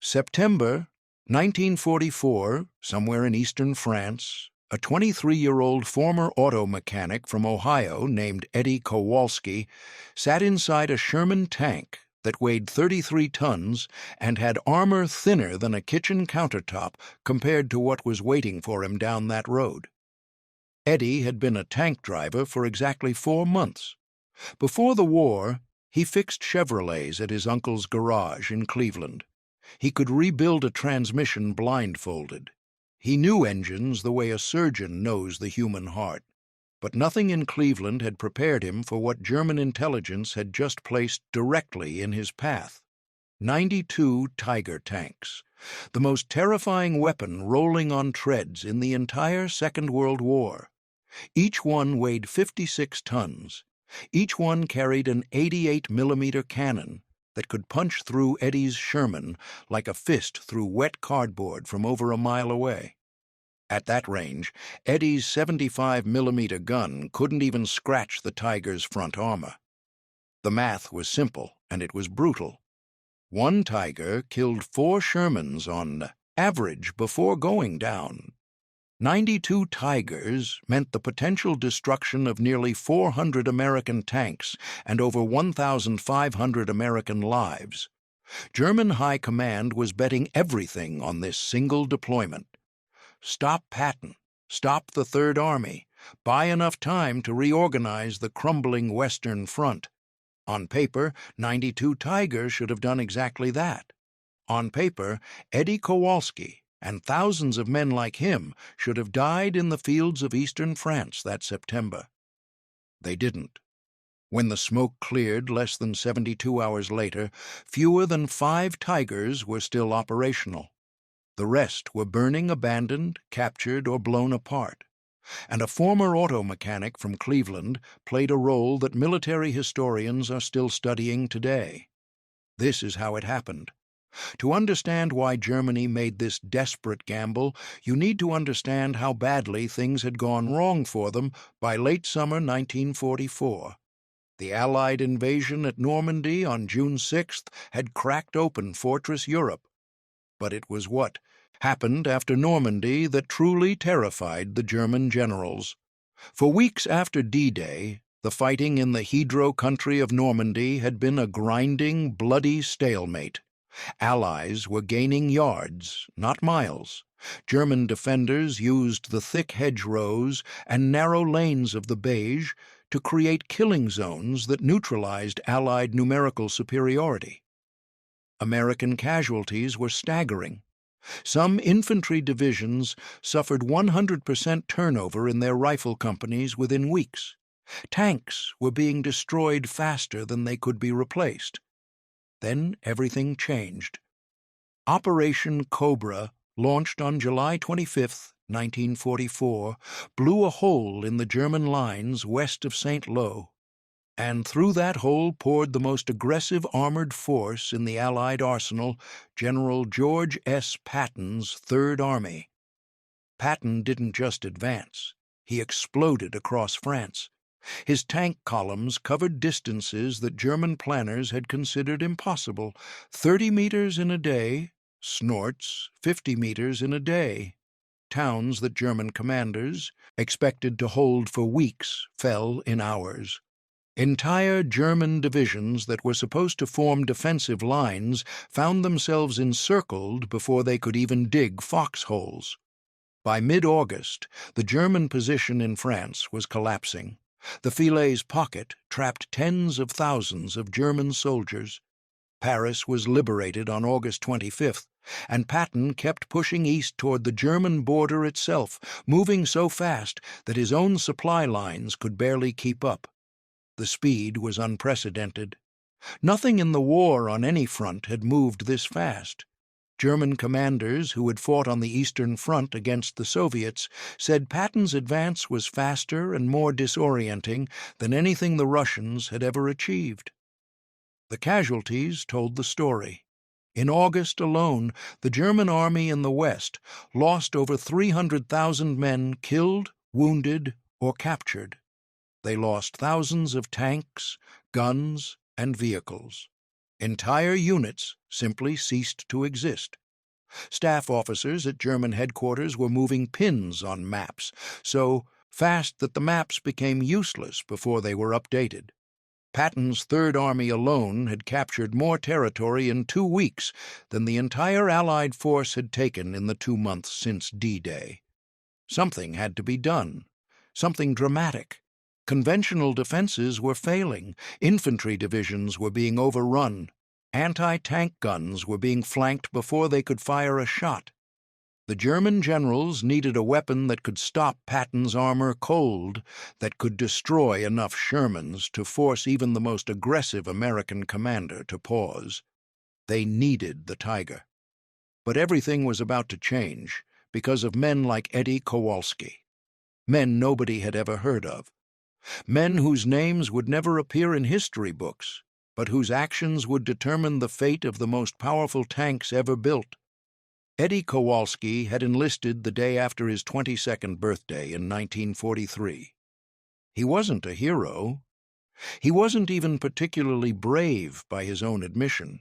September 1944, somewhere in eastern France, a 23-year-old former auto mechanic from Ohio named Eddie Kowalsski sat inside a Sherman tank that weighed 33 tons and had armor thinner than a kitchen countertop compared to what was waiting for him down that road. Eddie had been a tank driver for exactly 4 months. Before the war, he fixed Chevrolets at his uncle's garage in Cleveland. He could rebuild a transmission blindfolded. He knew engines the way a surgeon knows the human heart. But nothing in Cleveland had prepared him for what German intelligence had just placed directly in his path. 92 Tiger tanks, the most terrifying weapon rolling on treads in the entire Second World War. Each one weighed 56 tons. Each one carried an 88mm cannon that could punch through Eddie's Sherman like a fist through wet cardboard from over a mile away. At that range, Eddie's 75mm gun couldn't even scratch the Tiger's front armor. The math was simple, and it was brutal. One Tiger killed 4 Shermans on average before going down. 92 Tigers meant the potential destruction of nearly 400 American tanks and over 1,500 American lives. German High Command was betting everything on this single deployment. Stop Patton, stop the Third Army, buy enough time to reorganize the crumbling Western Front. On paper, 92 Tigers should have done exactly that. On paper, Eddie Kowalsski and thousands of men like him should have died in the fields of eastern France that September. They didn't. When the smoke cleared less than 72 hours later, fewer than 5 Tigers were still operational. The rest were burning, abandoned, captured, or blown apart. And a former auto mechanic from Cleveland played a role that military historians are still studying today. This is how it happened. To understand why Germany made this desperate gamble, you need to understand how badly things had gone wrong for them by late summer 1944. The Allied invasion at Normandy on June 6th had cracked open Fortress Europe. But it was what happened after Normandy that truly terrified the German generals. For weeks after D-Day, the fighting in the Hydro country of Normandy had been a grinding, bloody stalemate. Allies were gaining yards, not miles. German defenders used the thick hedgerows and narrow lanes of the Beige to create killing zones that neutralized Allied numerical superiority. American casualties were staggering. Some infantry divisions suffered 100% turnover in their rifle companies within weeks. Tanks were being destroyed faster than they could be replaced. Then everything changed. Operation Cobra, launched on July 25, 1944, blew a hole in the German lines west of St. Lo, and through that hole poured the most aggressive armored force in the Allied arsenal, General George S. Patton's Third Army. Patton didn't just advance. He exploded across France. His tank columns covered distances that German planners had considered impossible. 30 meters in a day, snorts, 50 meters in a day. Towns that German commanders expected to hold for weeks fell in hours. Entire German divisions that were supposed to form defensive lines found themselves encircled before they could even dig foxholes. By mid-August, the German position in France was collapsing. The Falaise Pocket trapped tens of thousands of German soldiers. Paris was liberated on August 25th, and Patton kept pushing east toward the German border itself, moving so fast that his own supply lines could barely keep up. The speed was unprecedented. Nothing in the war on any front had moved this fast. German commanders who had fought on the Eastern Front against the Soviets said Patton's advance was faster and more disorienting than anything the Russians had ever achieved. The casualties told the story. In August alone, the German army in the West lost over 300,000 men killed, wounded, or captured. They lost thousands of tanks, guns, and vehicles. Entire units simply ceased to exist. Staff officers at German headquarters were moving pins on maps, so fast that the maps became useless before they were updated. Patton's Third Army alone had captured more territory in 2 weeks than the entire Allied force had taken in the 2 months since D-Day. Something had to be done, something dramatic. Conventional defenses were failing, infantry divisions were being overrun, anti-tank guns were being flanked before they could fire a shot. The German generals needed a weapon that could stop Patton's armor cold, that could destroy enough Shermans to force even the most aggressive American commander to pause. They needed the Tiger. But everything was about to change because of men like Eddie Kowalsski, men nobody had ever heard of, men whose names would never appear in history books, but whose actions would determine the fate of the most powerful tanks ever built. Eddie Kowalsski had enlisted the day after his 22nd birthday in 1943. He wasn't a hero. He wasn't even particularly brave by his own admission.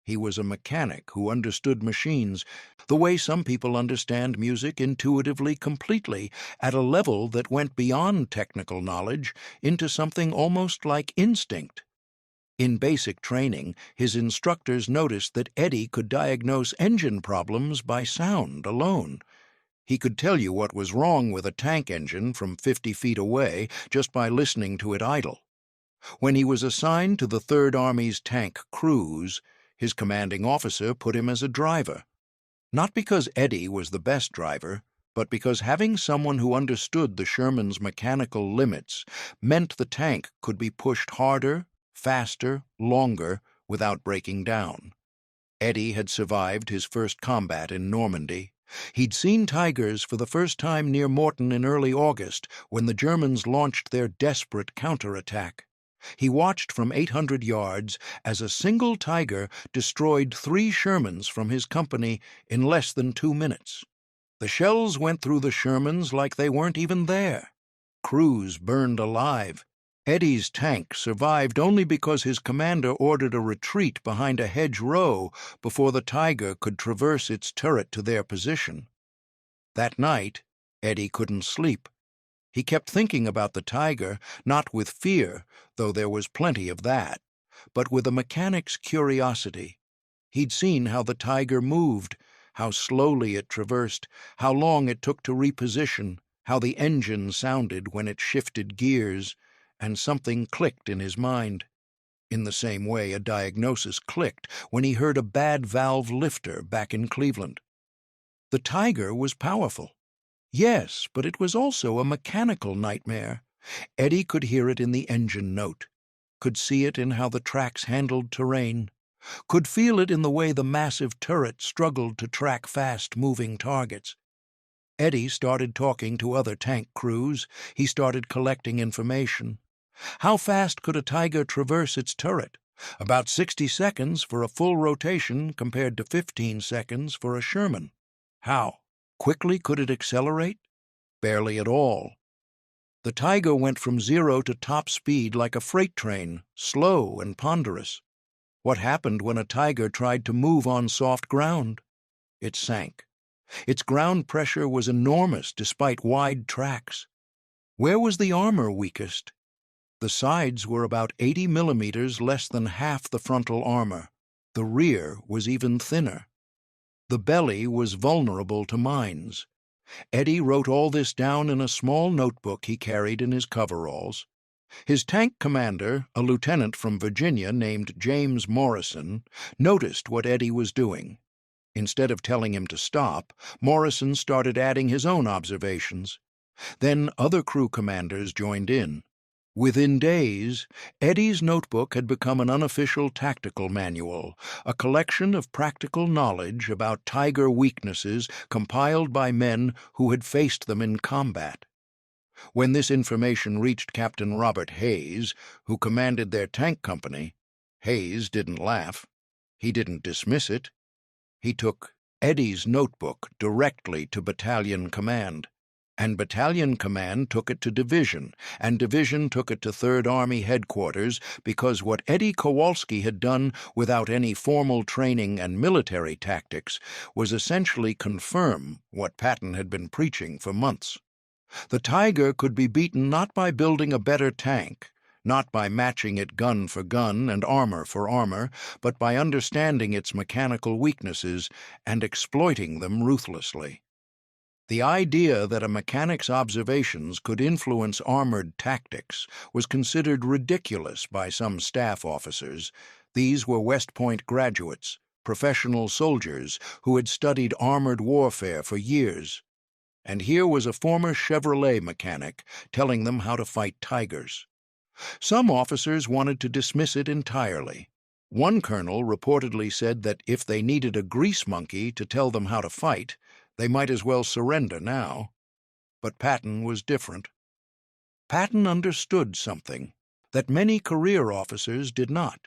He was a mechanic who understood machines the way some people understand music intuitively, completely, at a level that went beyond technical knowledge into something almost like instinct. In basic training, his instructors noticed that Eddie could diagnose engine problems by sound alone. He could tell you what was wrong with a tank engine from 50 feet away just by listening to it idle. When he was assigned to the Third Army's tank crews, his commanding officer put him as a driver. Not because Eddie was the best driver, but because having someone who understood the Sherman's mechanical limits meant the tank could be pushed harder, faster, longer, without breaking down. Eddie had survived his first combat in Normandy. He'd seen Tigers for the first time near Morton in early August when the Germans launched their desperate counterattack. He watched from 800 yards as a single Tiger destroyed 3 Shermans from his company in less than 2 minutes. The shells went through the Shermans like they weren't even there. Crews burned alive. Eddie's tank survived only because his commander ordered a retreat behind a hedgerow before the Tiger could traverse its turret to their position. That night, Eddie couldn't sleep. He kept thinking about the Tiger, not with fear, though there was plenty of that, but with a mechanic's curiosity. He'd seen how the Tiger moved, how slowly it traversed, how long it took to reposition, how the engine sounded when it shifted gears, and something clicked in his mind. In the same way a diagnosis clicked when he heard a bad valve lifter back in Cleveland. The Tiger was powerful. Yes, but it was also a mechanical nightmare. Eddie could hear it in the engine note, could see it in how the tracks handled terrain, could feel it in the way the massive turret struggled to track fast-moving targets. Eddie started talking to other tank crews. He started collecting information. How fast could a Tiger traverse its turret? About 60 seconds for a full rotation compared to 15 seconds for a Sherman. How? Quickly could it accelerate? Barely at all. The Tiger went from 0 to top speed like a freight train, slow and ponderous. What happened when a Tiger tried to move on soft ground? It sank. Its ground pressure was enormous despite wide tracks. Where was the armor weakest? The sides were about 80 millimeters less than half the frontal armor. The rear was even thinner. The belly was vulnerable to mines. Eddie wrote all this down in a small notebook he carried in his coveralls. His tank commander, a lieutenant from Virginia named James Morrison, noticed what Eddie was doing. Instead of telling him to stop, Morrison started adding his own observations. Then other crew commanders joined in. Within days, Eddie's notebook had become an unofficial tactical manual, a collection of practical knowledge about Tiger weaknesses compiled by men who had faced them in combat. When this information reached Captain Robert Hayes, who commanded their tank company, Hayes didn't laugh. He didn't dismiss it. He took Eddie's notebook directly to battalion command. And battalion command took it to division, and division took it to 3rd Army headquarters, because what Eddie Kowalsski had done without any formal training and military tactics was essentially confirm what Patton had been preaching for months. The Tiger could be beaten not by building a better tank, not by matching it gun for gun and armor for armor, but by understanding its mechanical weaknesses and exploiting them ruthlessly. The idea that a mechanic's observations could influence armored tactics was considered ridiculous by some staff officers. These were West Point graduates, professional soldiers who had studied armored warfare for years. And here was a former Chevrolet mechanic telling them how to fight tigers. Some officers wanted to dismiss it entirely. One colonel reportedly said that if they needed a grease monkey to tell them how to fight, they might as well surrender now. But Patton was different. Patton understood something that many career officers did not.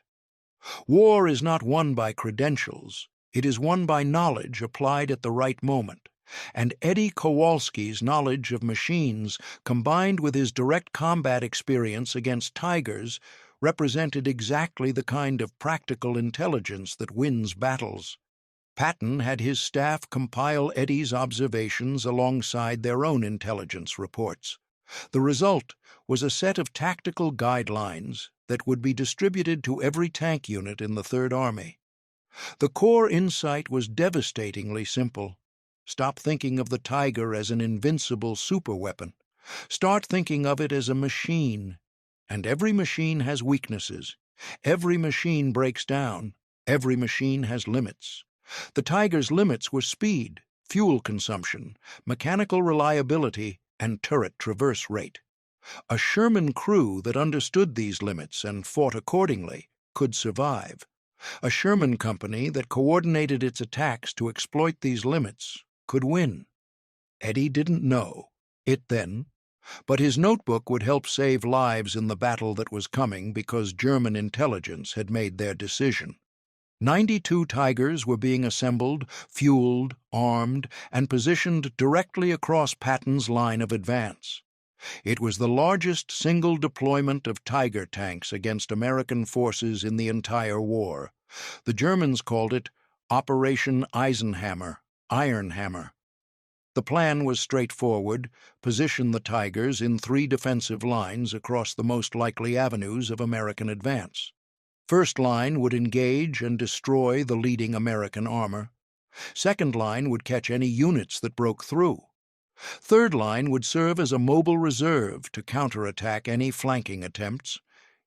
War is not won by credentials. It is won by knowledge applied at the right moment. And Eddie Kowalski's knowledge of machines, combined with his direct combat experience against tigers, represented exactly the kind of practical intelligence that wins battles. Patton had his staff compile Eddie's observations alongside their own intelligence reports. The result was a set of tactical guidelines that would be distributed to every tank unit in the 3rd Army. The core insight was devastatingly simple. Stop thinking of the Tiger as an invincible superweapon. Start thinking of it as a machine. And every machine has weaknesses. Every machine breaks down. Every machine has limits. The Tiger's limits were speed, fuel consumption, mechanical reliability, and turret traverse rate. A Sherman crew that understood these limits and fought accordingly could survive. A Sherman company that coordinated its attacks to exploit these limits could win. Eddie didn't know it then, but his notebook would help save lives in the battle that was coming because German intelligence had made their decision. 92 Tigers were being assembled, fueled, armed, and positioned directly across Patton's line of advance. It was the largest single deployment of Tiger tanks against American forces in the entire war. The Germans called it Operation Eisenhammer, Iron Hammer. The plan was straightforward: position the Tigers in 3 defensive lines across the most likely avenues of American advance. First line would engage and destroy the leading American armor. Second line would catch any units that broke through. Third line would serve as a mobile reserve to counterattack any flanking attempts.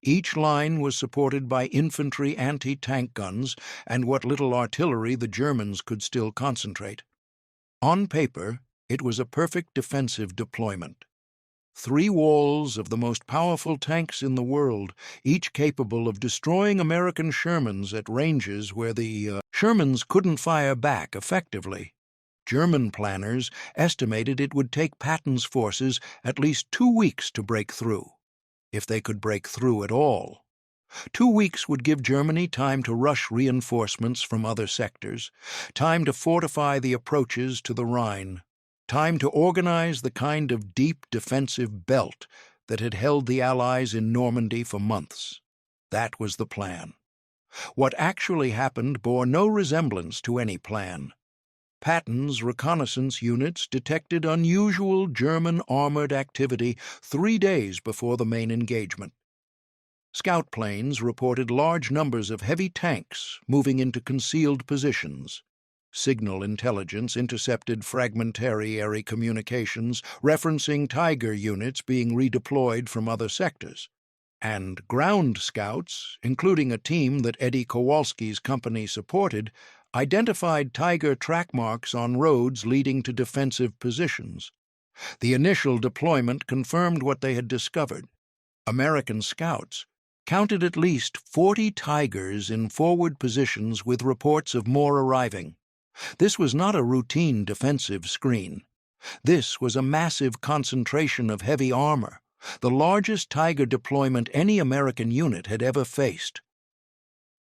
Each line was supported by infantry anti-tank guns and what little artillery the Germans could still concentrate. On paper, it was a perfect defensive deployment. 3 walls of the most powerful tanks in the world, each capable of destroying American Shermans at ranges where the Shermans couldn't fire back effectively. German planners estimated it would take Patton's forces at least 2 weeks to break through, if they could break through at all. 2 weeks would give Germany time to rush reinforcements from other sectors, time to fortify the approaches to the Rhine, time to organize the kind of deep defensive belt that had held the Allies in Normandy for months. That was the plan. What actually happened bore no resemblance to any plan. Patton's reconnaissance units detected unusual German armored activity 3 days before the main engagement. Scout planes reported large numbers of heavy tanks moving into concealed positions. Signal intelligence intercepted fragmentary communications referencing Tiger units being redeployed from other sectors. And ground scouts, including a team that Eddie Kowalski's company supported, identified Tiger track marks on roads leading to defensive positions. The initial deployment confirmed what they had discovered. American scouts counted at least 40 Tigers in forward positions with reports of more arriving. This was not a routine defensive screen. This was a massive concentration of heavy armor, the largest Tiger deployment any American unit had ever faced.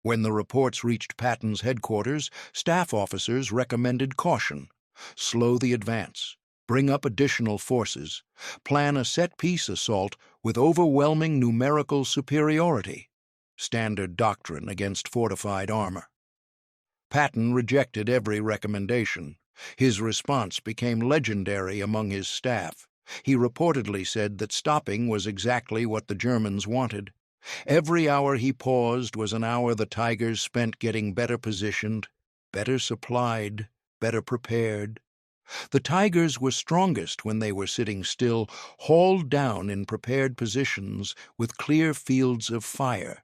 When the reports reached Patton's headquarters, staff officers recommended caution. Slow the advance. bring up additional forces, plan a set-piece assault with overwhelming numerical superiority, standard doctrine against fortified armor. Patton rejected every recommendation. His response became legendary among his staff. He reportedly said that stopping was exactly what the Germans wanted. Every hour he paused was an hour the Tigers spent getting better positioned, better supplied, better prepared. The Tigers were strongest when they were sitting still, hauled down in prepared positions with clear fields of fire.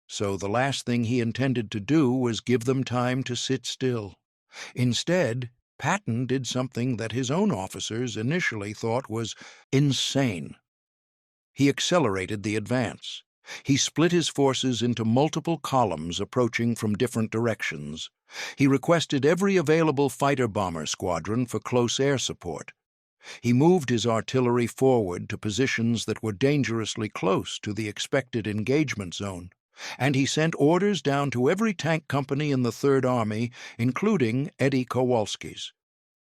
So the last thing he intended to do was give them time to sit still. Instead, Patton did something that his own officers initially thought was insane. He accelerated the advance. He split his forces into multiple columns approaching from different directions. He requested every available fighter-bomber squadron for close air support. He moved his artillery forward to positions that were dangerously close to the expected engagement zone. And he sent orders down to every tank company in the Third Army, including Eddie Kowalski's.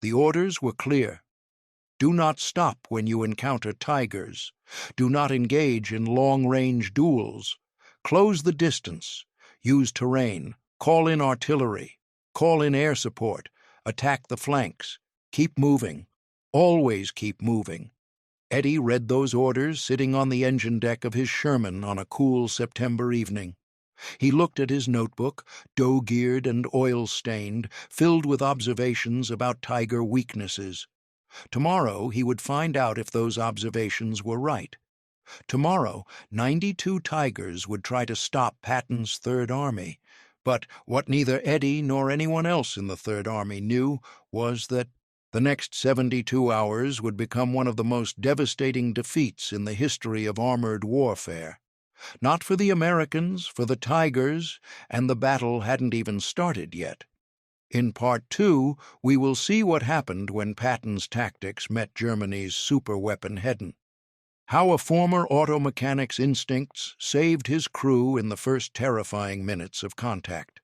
The orders were clear. Do not stop when you encounter Tigers. Do not engage in long-range duels. Close the distance. Use terrain. Call in artillery. Call in air support. Attack the flanks. Keep moving. Always keep moving. Eddie read those orders sitting on the engine deck of his Sherman on a cool September evening. He looked at his notebook, dough-geared and oil-stained, filled with observations about Tiger weaknesses. Tomorrow he would find out if those observations were right. Tomorrow, 92 Tigers would try to stop Patton's Third Army. But what neither Eddie nor anyone else in the Third Army knew was that the next 72 hours would become one of the most devastating defeats in the history of armored warfare. Not for the Americans, for the Tigers, and the battle hadn't even started yet. In Part 2, we will see what happened when Patton's tactics met Germany's superweapon Hedden. How a former auto mechanic's instincts saved his crew in the first terrifying minutes of contact.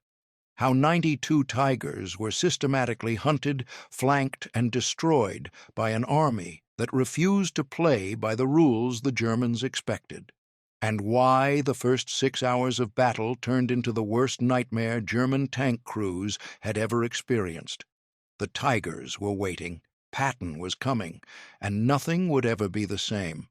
How 92 Tigers were systematically hunted, flanked, and destroyed by an army that refused to play by the rules the Germans expected. And why the first 6 hours of battle turned into the worst nightmare German tank crews had ever experienced. The Tigers were waiting, Patton was coming, and nothing would ever be the same.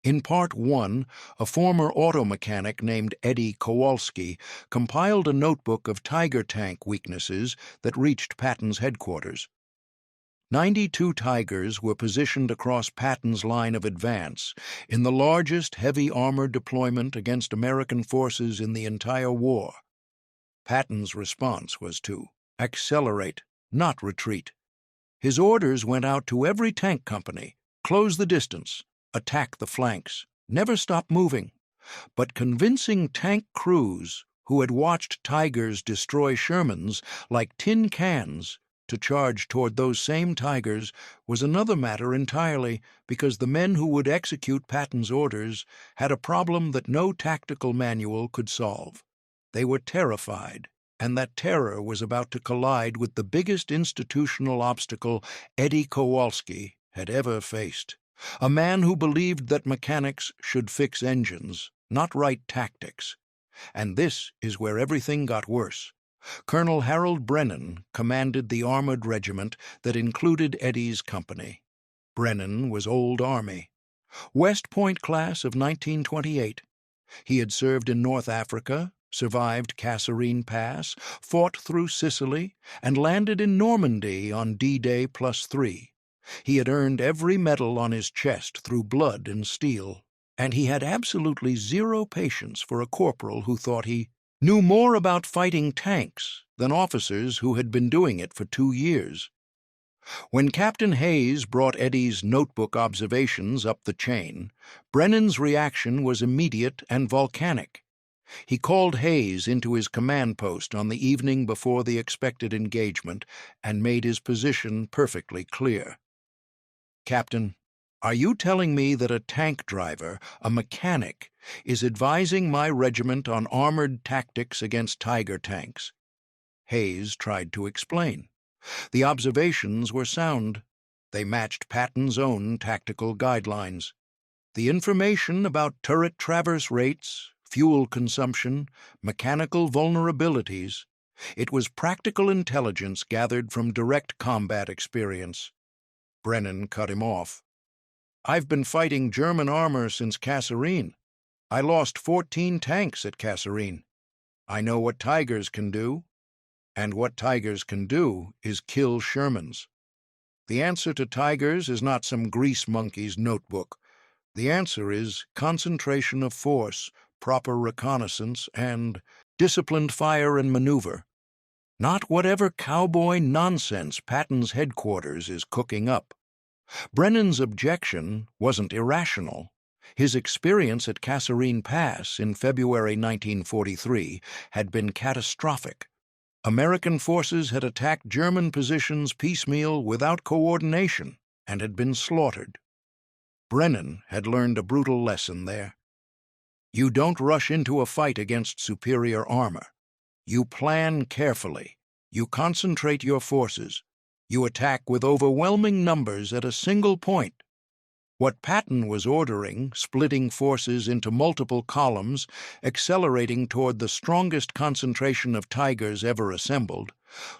In Part 1, a former auto mechanic named Eddie Kowalsski compiled a notebook of Tiger tank weaknesses that reached Patton's headquarters. 92 Tigers were positioned across Patton's line of advance in the largest heavy armor deployment against American forces in the entire war. Patton's response was to accelerate, not retreat. His orders went out to every tank company: close the distance, attack the flanks, never stop moving. But convincing tank crews who had watched Tigers destroy Shermans like tin cans to charge toward those same Tigers was another matter entirely, because the men who would execute Patton's orders had a problem that no tactical manual could solve. They were terrified, and that terror was about to collide with the biggest institutional obstacle Eddie Kowalski had ever faced. A man who believed that mechanics should fix engines, not write tactics. And this is where everything got worse. Colonel Harold Brennan commanded the armored regiment that included Eddie's company. Brennan was Old Army. West Point class of 1928. He had served in North Africa, survived Kasserine Pass, fought through Sicily, and landed in Normandy on D-Day +3. He had earned every medal on his chest through blood and steel, and he had absolutely zero patience for a corporal who thought he knew more about fighting tanks than officers who had been doing it for 2 years. When Captain Hayes brought Eddie's notebook observations up the chain, Brennan's reaction was immediate and volcanic. He called Hayes into his command post on the evening before the expected engagement and made his position perfectly clear. "Captain, are you telling me that a tank driver, a mechanic, is advising my regiment on armored tactics against Tiger tanks?" Hayes tried to explain. The observations were sound. They matched Patton's own tactical guidelines. The information about turret traverse rates, fuel consumption, mechanical vulnerabilities, it was practical intelligence gathered from direct combat experience. Brennan cut him off. "I've been fighting German armor since Kasserine. I lost 14 tanks at Kasserine. I know what Tigers can do, and what Tigers can do is kill Shermans. The answer to Tigers is not some grease monkey's notebook. The answer is concentration of force, proper reconnaissance, and disciplined fire and maneuver. Not whatever cowboy nonsense Patton's headquarters is cooking up." Brennan's objection wasn't irrational. His experience at Kasserine Pass in February 1943 had been catastrophic. American forces had attacked German positions piecemeal without coordination and had been slaughtered. Brennan had learned a brutal lesson there. You don't rush into a fight against superior armor. You plan carefully. You concentrate your forces. You attack with overwhelming numbers at a single point. What Patton was ordering, splitting forces into multiple columns, accelerating toward the strongest concentration of Tigers ever assembled,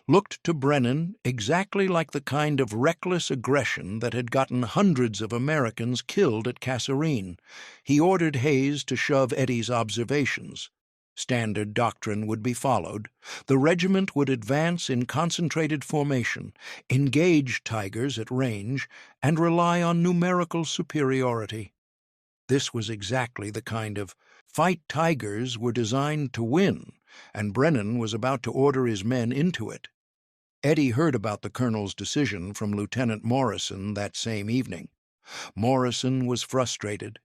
looked to Brennan exactly like the kind of reckless aggression that had gotten hundreds of Americans killed at Kasserine. He ordered Hayes to shove Eddie's observations. Standard doctrine would be followed. The regiment would advance in concentrated formation, engage Tigers at range, and rely on numerical superiority. This was exactly the kind of fight Tigers were designed to win, and Brennan was about to order his men into it. Eddie heard about the colonel's decision from Lieutenant Morrison that same evening. Morrison was frustrated.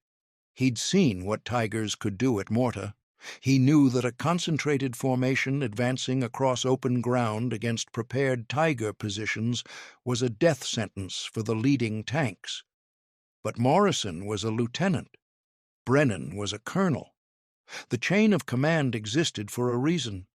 He'd seen what Tigers could do at Morta. He knew that a concentrated formation advancing across open ground against prepared Tiger positions was a death sentence for the leading tanks. But Morrison was a lieutenant. Brennan was a colonel. The chain of command existed for a reason.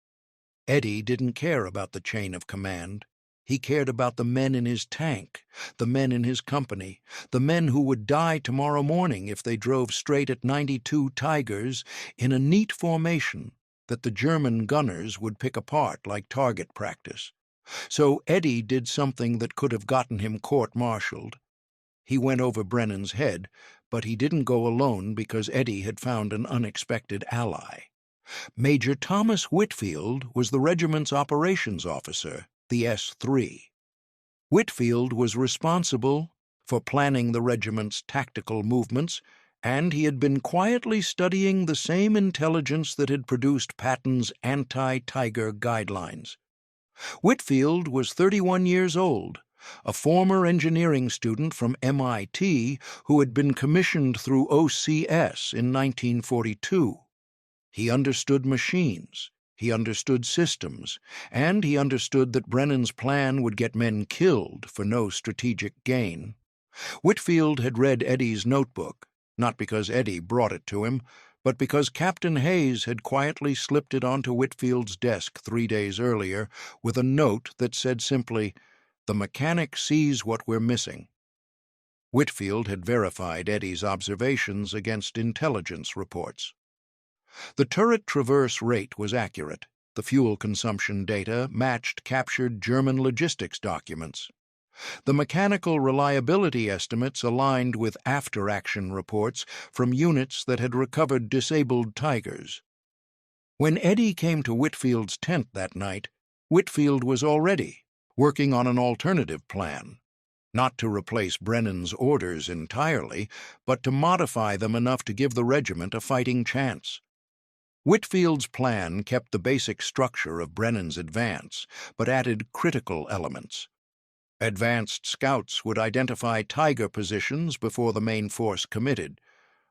Eddie didn't care about the chain of command. He cared about the men in his tank, the men in his company, the men who would die tomorrow morning if they drove straight at 92 Tigers in a neat formation that the German gunners would pick apart like target practice. So Eddie did something that could have gotten him court-martialed. He went over Brennan's head, but he didn't go alone because Eddie had found an unexpected ally. Major Thomas Whitfield was the regiment's operations officer, the S3. Whitfield was responsible for planning the regiment's tactical movements, and he had been quietly studying the same intelligence that had produced Patton's anti-Tiger guidelines. Whitfield was 31 years old, a former engineering student from MIT who had been commissioned through OCS in 1942. He understood machines. He understood systems, and he understood that Brennan's plan would get men killed for no strategic gain. Whitfield had read Eddie's notebook, not because Eddie brought it to him, but because Captain Hayes had quietly slipped it onto Whitfield's desk 3 days earlier with a note that said simply, "The mechanic sees what we're missing." Whitfield had verified Eddie's observations against intelligence reports. The turret traverse rate was accurate. The fuel consumption data matched captured German logistics documents. The mechanical reliability estimates aligned with after-action reports from units that had recovered disabled Tigers. When Eddie came to Whitfield's tent that night, Whitfield was already working on an alternative plan. Not to replace Brennan's orders entirely, but to modify them enough to give the regiment a fighting chance. Whitfield's plan kept the basic structure of Brennan's advance, but added critical elements. Advanced scouts would identify Tiger positions before the main force committed.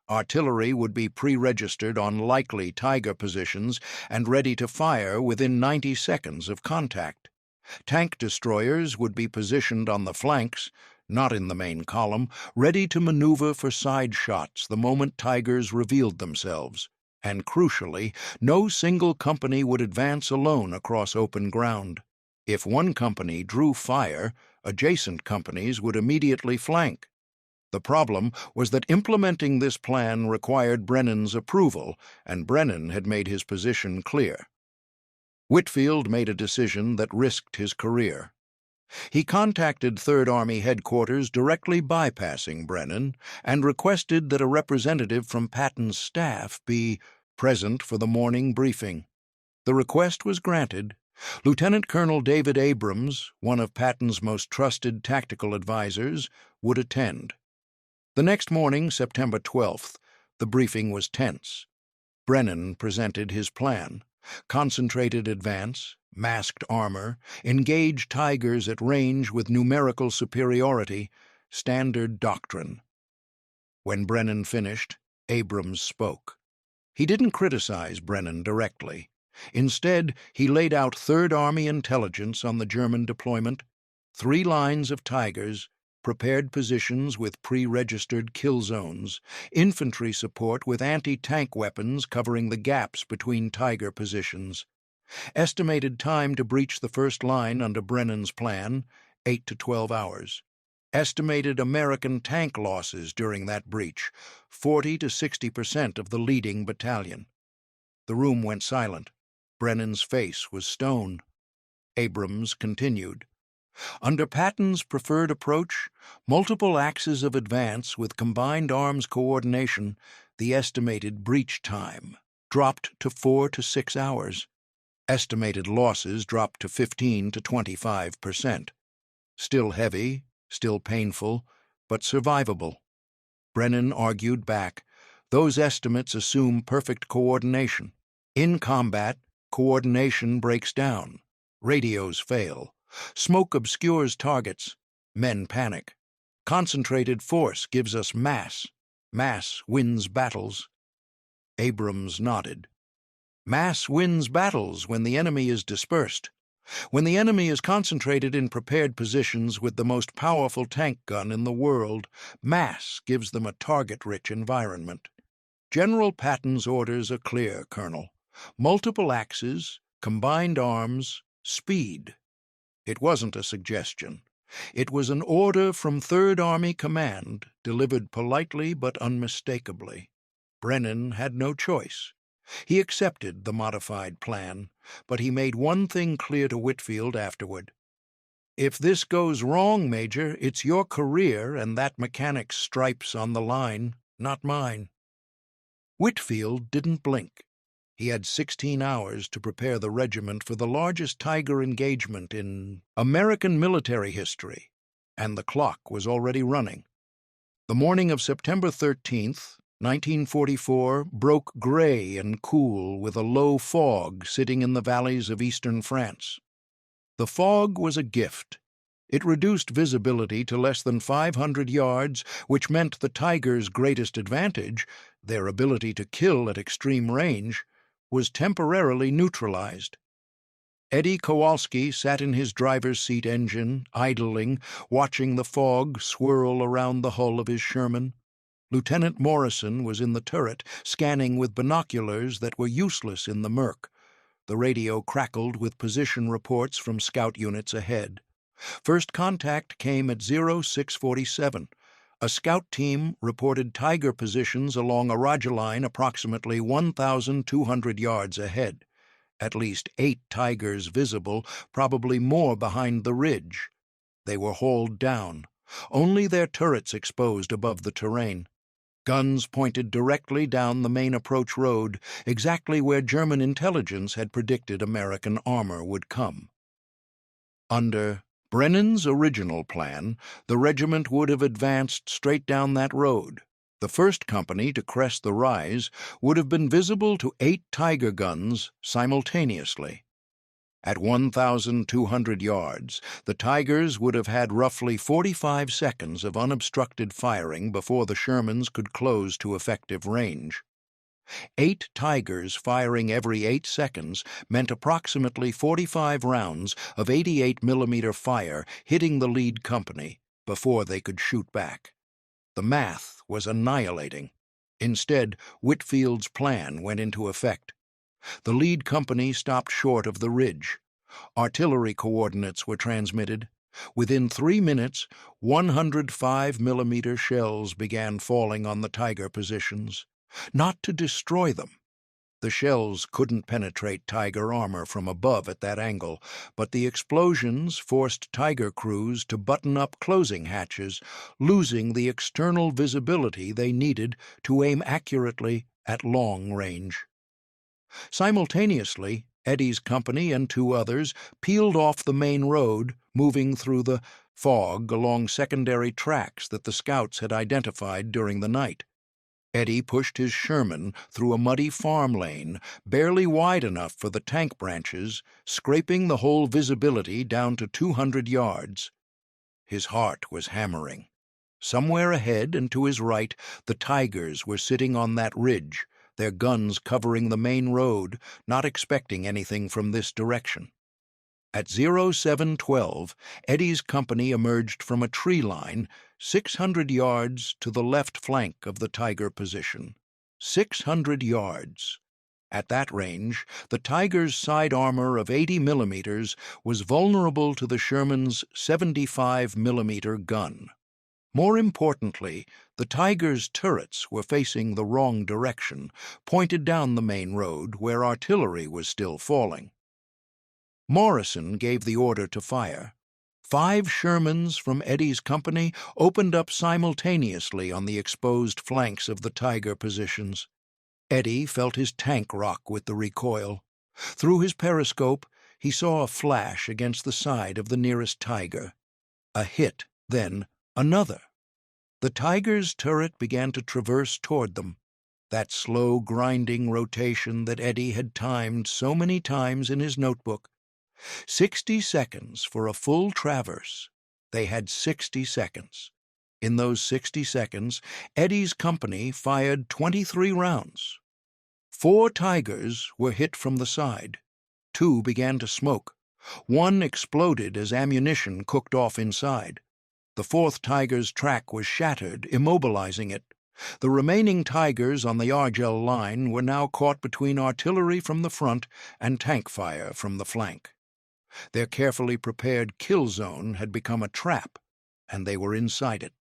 Artillery would be pre-registered on likely Tiger positions and ready to fire within 90 seconds of contact. Tank destroyers would be positioned on the flanks, not in the main column, ready to maneuver for side shots the moment Tigers revealed themselves. And crucially, no single company would advance alone across open ground. If one company drew fire, adjacent companies would immediately flank. The problem was that implementing this plan required Brennan's approval, and Brennan had made his position clear. Whitfield made a decision that risked his career. He contacted Third Army headquarters directly bypassing Brennan and requested that a representative from Patton's staff be present for the morning briefing. The request was granted. Lieutenant Colonel David Abrams, one of Patton's most trusted tactical advisors, would attend. The next morning, September 12th, the briefing was tense. Brennan presented his plan: concentrated advance, masked armor, engage Tigers at range with numerical superiority, standard doctrine. When Brennan finished, Abrams spoke. He didn't criticize Brennan directly. Instead, he laid out Third Army intelligence on the German deployment: 3 lines of Tigers, prepared positions with pre-registered kill zones, infantry support with anti-tank weapons covering the gaps between Tiger positions. Estimated time to breach the first line under Brennan's plan, 8 to 12 hours. Estimated American tank losses during that breach, 40 to 60% of the leading battalion. The room went silent. Brennan's face was stone. Abrams continued. Under Patton's preferred approach, multiple axes of advance with combined arms coordination, the estimated breach time dropped to 4 to 6 hours. Estimated losses dropped to 15 to 25%. Still heavy, still painful, but survivable. Brennan argued back. Those estimates assume perfect coordination. In combat, coordination breaks down. Radios fail. Smoke obscures targets. Men panic. Concentrated force gives us mass. Mass wins battles. Abrams nodded. Mass wins battles when the enemy is dispersed. When the enemy is concentrated in prepared positions with the most powerful tank gun in the world, mass gives them a target-rich environment. General Patton's orders are clear, Colonel. Multiple axes, combined arms, speed. It wasn't a suggestion. It was an order from Third Army Command, delivered politely but unmistakably. Brennan had no choice. He accepted the modified plan, but he made one thing clear to Whitfield afterward. If this goes wrong, Major, it's your career and that mechanic's stripes on the line, not mine. Whitfield didn't blink. He had 16 hours to prepare the regiment for the largest Tiger engagement in American military history, and the clock was already running. The morning of September 13th, 1944, broke gray and cool with a low fog sitting in the valleys of eastern France. The fog was a gift. It reduced visibility to less than 500 yards, which meant the Tigers' greatest advantage, their ability to kill at extreme range, was temporarily neutralized. Eddie Kowalsski sat in his driver's seat engine, idling, watching the fog swirl around the hull of his Sherman. Lieutenant Morrison was in the turret, scanning with binoculars that were useless in the murk. The radio crackled with position reports from scout units ahead. First contact came at 0647. A scout team reported Tiger positions along a radioline approximately 1,200 yards ahead. At least 8 Tigers visible, probably more behind the ridge. They were hauled down, only their turrets exposed above the terrain. Guns pointed directly down the main approach road, exactly where German intelligence had predicted American armor would come. Under Brennan's original plan, the regiment would have advanced straight down that road. The first company to crest the rise would have been visible to 8 Tiger guns simultaneously. At 1,200 yards, the Tigers would have had roughly 45 seconds of unobstructed firing before the Shermans could close to effective range. 8 Tigers firing every 8 seconds meant approximately 45 rounds of 88mm fire hitting the lead company before they could shoot back. The math was annihilating. Instead, Whitfield's plan went into effect. The lead company stopped short of the ridge. Artillery coordinates were transmitted. Within 3 minutes, 105mm shells began falling on the Tiger positions. Not to destroy them. The shells couldn't penetrate Tiger armor from above at that angle, but the explosions forced Tiger crews to button up closing hatches, losing the external visibility they needed to aim accurately at long range. Simultaneously, Eddie's company and 2 others peeled off the main road, moving through the fog along secondary tracks that the scouts had identified during the night. Eddie pushed his Sherman through a muddy farm lane, barely wide enough for the tank branches, scraping the whole visibility down to 200 yards. His heart was hammering. Somewhere ahead and to his right, the Tigers were sitting on that ridge, their guns covering the main road, not expecting anything from this direction. At 0712, Eddie's company emerged from a tree line 600 yards to the left flank of the Tiger position. 600 yards. At that range, the Tiger's side armor of 80mm was vulnerable to the Sherman's 75mm gun. More importantly, the Tiger's turrets were facing the wrong direction, pointed down the main road where artillery was still falling. Morrison gave the order to fire. 5 Shermans from Eddie's company opened up simultaneously on the exposed flanks of the Tiger positions. Eddie felt his tank rock with the recoil. Through his periscope, he saw a flash against the side of the nearest Tiger. A hit, then another. The Tiger's turret began to traverse toward them, that slow, grinding rotation that Eddie had timed so many times in his notebook. 60 seconds for a full traverse. They had 60 seconds. In those 60 seconds, Eddie's company fired 23 rounds. 4 Tigers were hit from the side. 2 began to smoke. 1 exploded as ammunition cooked off inside. The 4th Tiger's track was shattered, immobilizing it. The remaining Tigers on the Argel line were now caught between artillery from the front and tank fire from the flank. Their carefully prepared kill zone had become a trap, and they were inside it.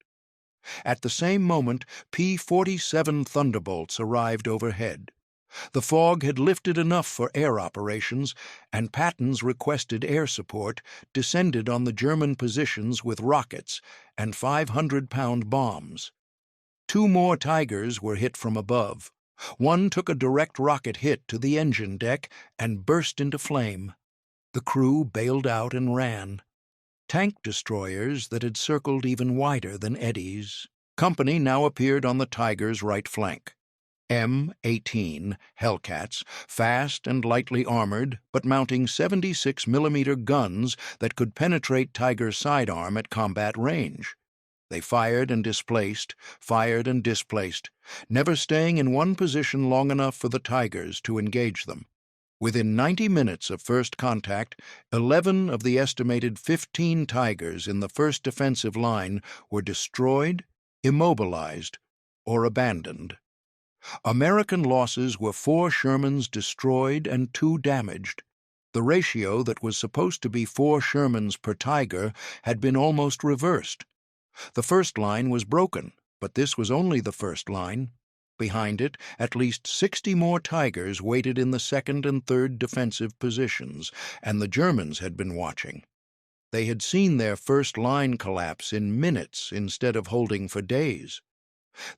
At the same moment, P-47 Thunderbolts arrived overhead. The fog had lifted enough for air operations, and Patton's requested air support descended on the German positions with rockets and 500-pound bombs. 2 more Tigers were hit from above. 1 took a direct rocket hit to the engine deck and burst into flame. The crew bailed out and ran. Tank destroyers that had circled even wider than Eddie's company now appeared on the Tiger's right flank. M-18 Hellcats, fast and lightly armored, but mounting 76mm guns that could penetrate Tiger's sidearm at combat range. They fired and displaced, never staying in one position long enough for the Tigers to engage them. Within 90 minutes of first contact, 11 of the estimated 15 Tigers in the first defensive line were destroyed, immobilized, or abandoned. American losses were 4 Shermans destroyed and 2 damaged. The ratio that was supposed to be 4 Shermans per Tiger had been almost reversed. The first line was broken, but this was only the first line. Behind it, at least 60 more Tigers waited in the second and third defensive positions, and the Germans had been watching. They had seen their first line collapse in minutes instead of holding for days.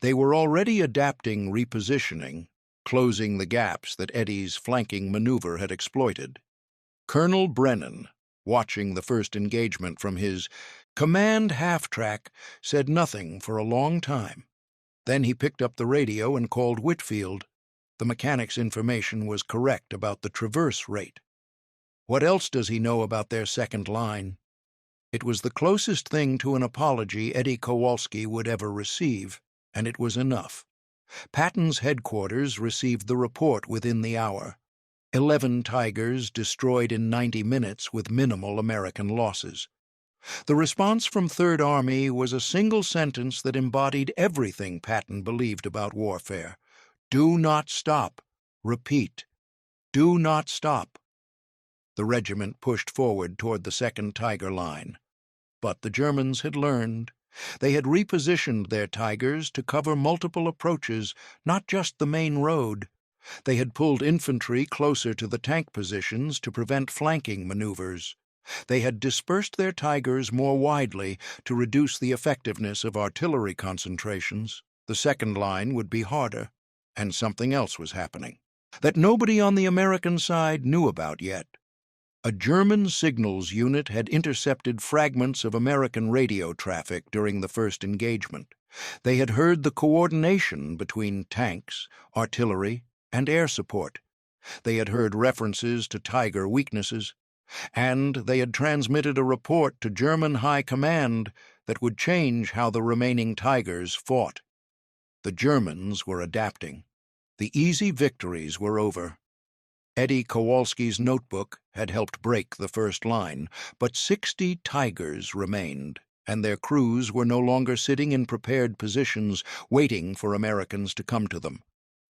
They were already adapting repositioning, closing the gaps that Eddie's flanking maneuver had exploited. Colonel Brennan, watching the first engagement from his command half-track, said nothing for a long time. Then he picked up the radio and called Whitfield. The mechanic's information was correct about the traverse rate. What else does he know about their second line? It was the closest thing to an apology Eddie Kowalsski would ever receive, and it was enough. Patton's headquarters received the report within the hour. 11 Tigers destroyed in 90 minutes with minimal American losses. The response from Third Army was a single sentence that embodied everything Patton believed about warfare. Do not stop. Repeat. Do not stop. The regiment pushed forward toward the second Tiger line. But the Germans had learned. They had repositioned their Tigers to cover multiple approaches, not just the main road. They had pulled infantry closer to the tank positions to prevent flanking maneuvers. They had dispersed their Tigers more widely to reduce the effectiveness of artillery concentrations. The second line would be harder, and something else was happening that nobody on the American side knew about yet. A German signals unit had intercepted fragments of American radio traffic during the first engagement. They had heard the coordination between tanks, artillery, and air support. They had heard references to Tiger weaknesses, and they had transmitted a report to German High Command that would change how the remaining Tigers fought. The Germans were adapting. The easy victories were over. Eddie Kowalski's notebook had helped break the first line, but 60 Tigers remained, and their crews were no longer sitting in prepared positions waiting for Americans to come to them.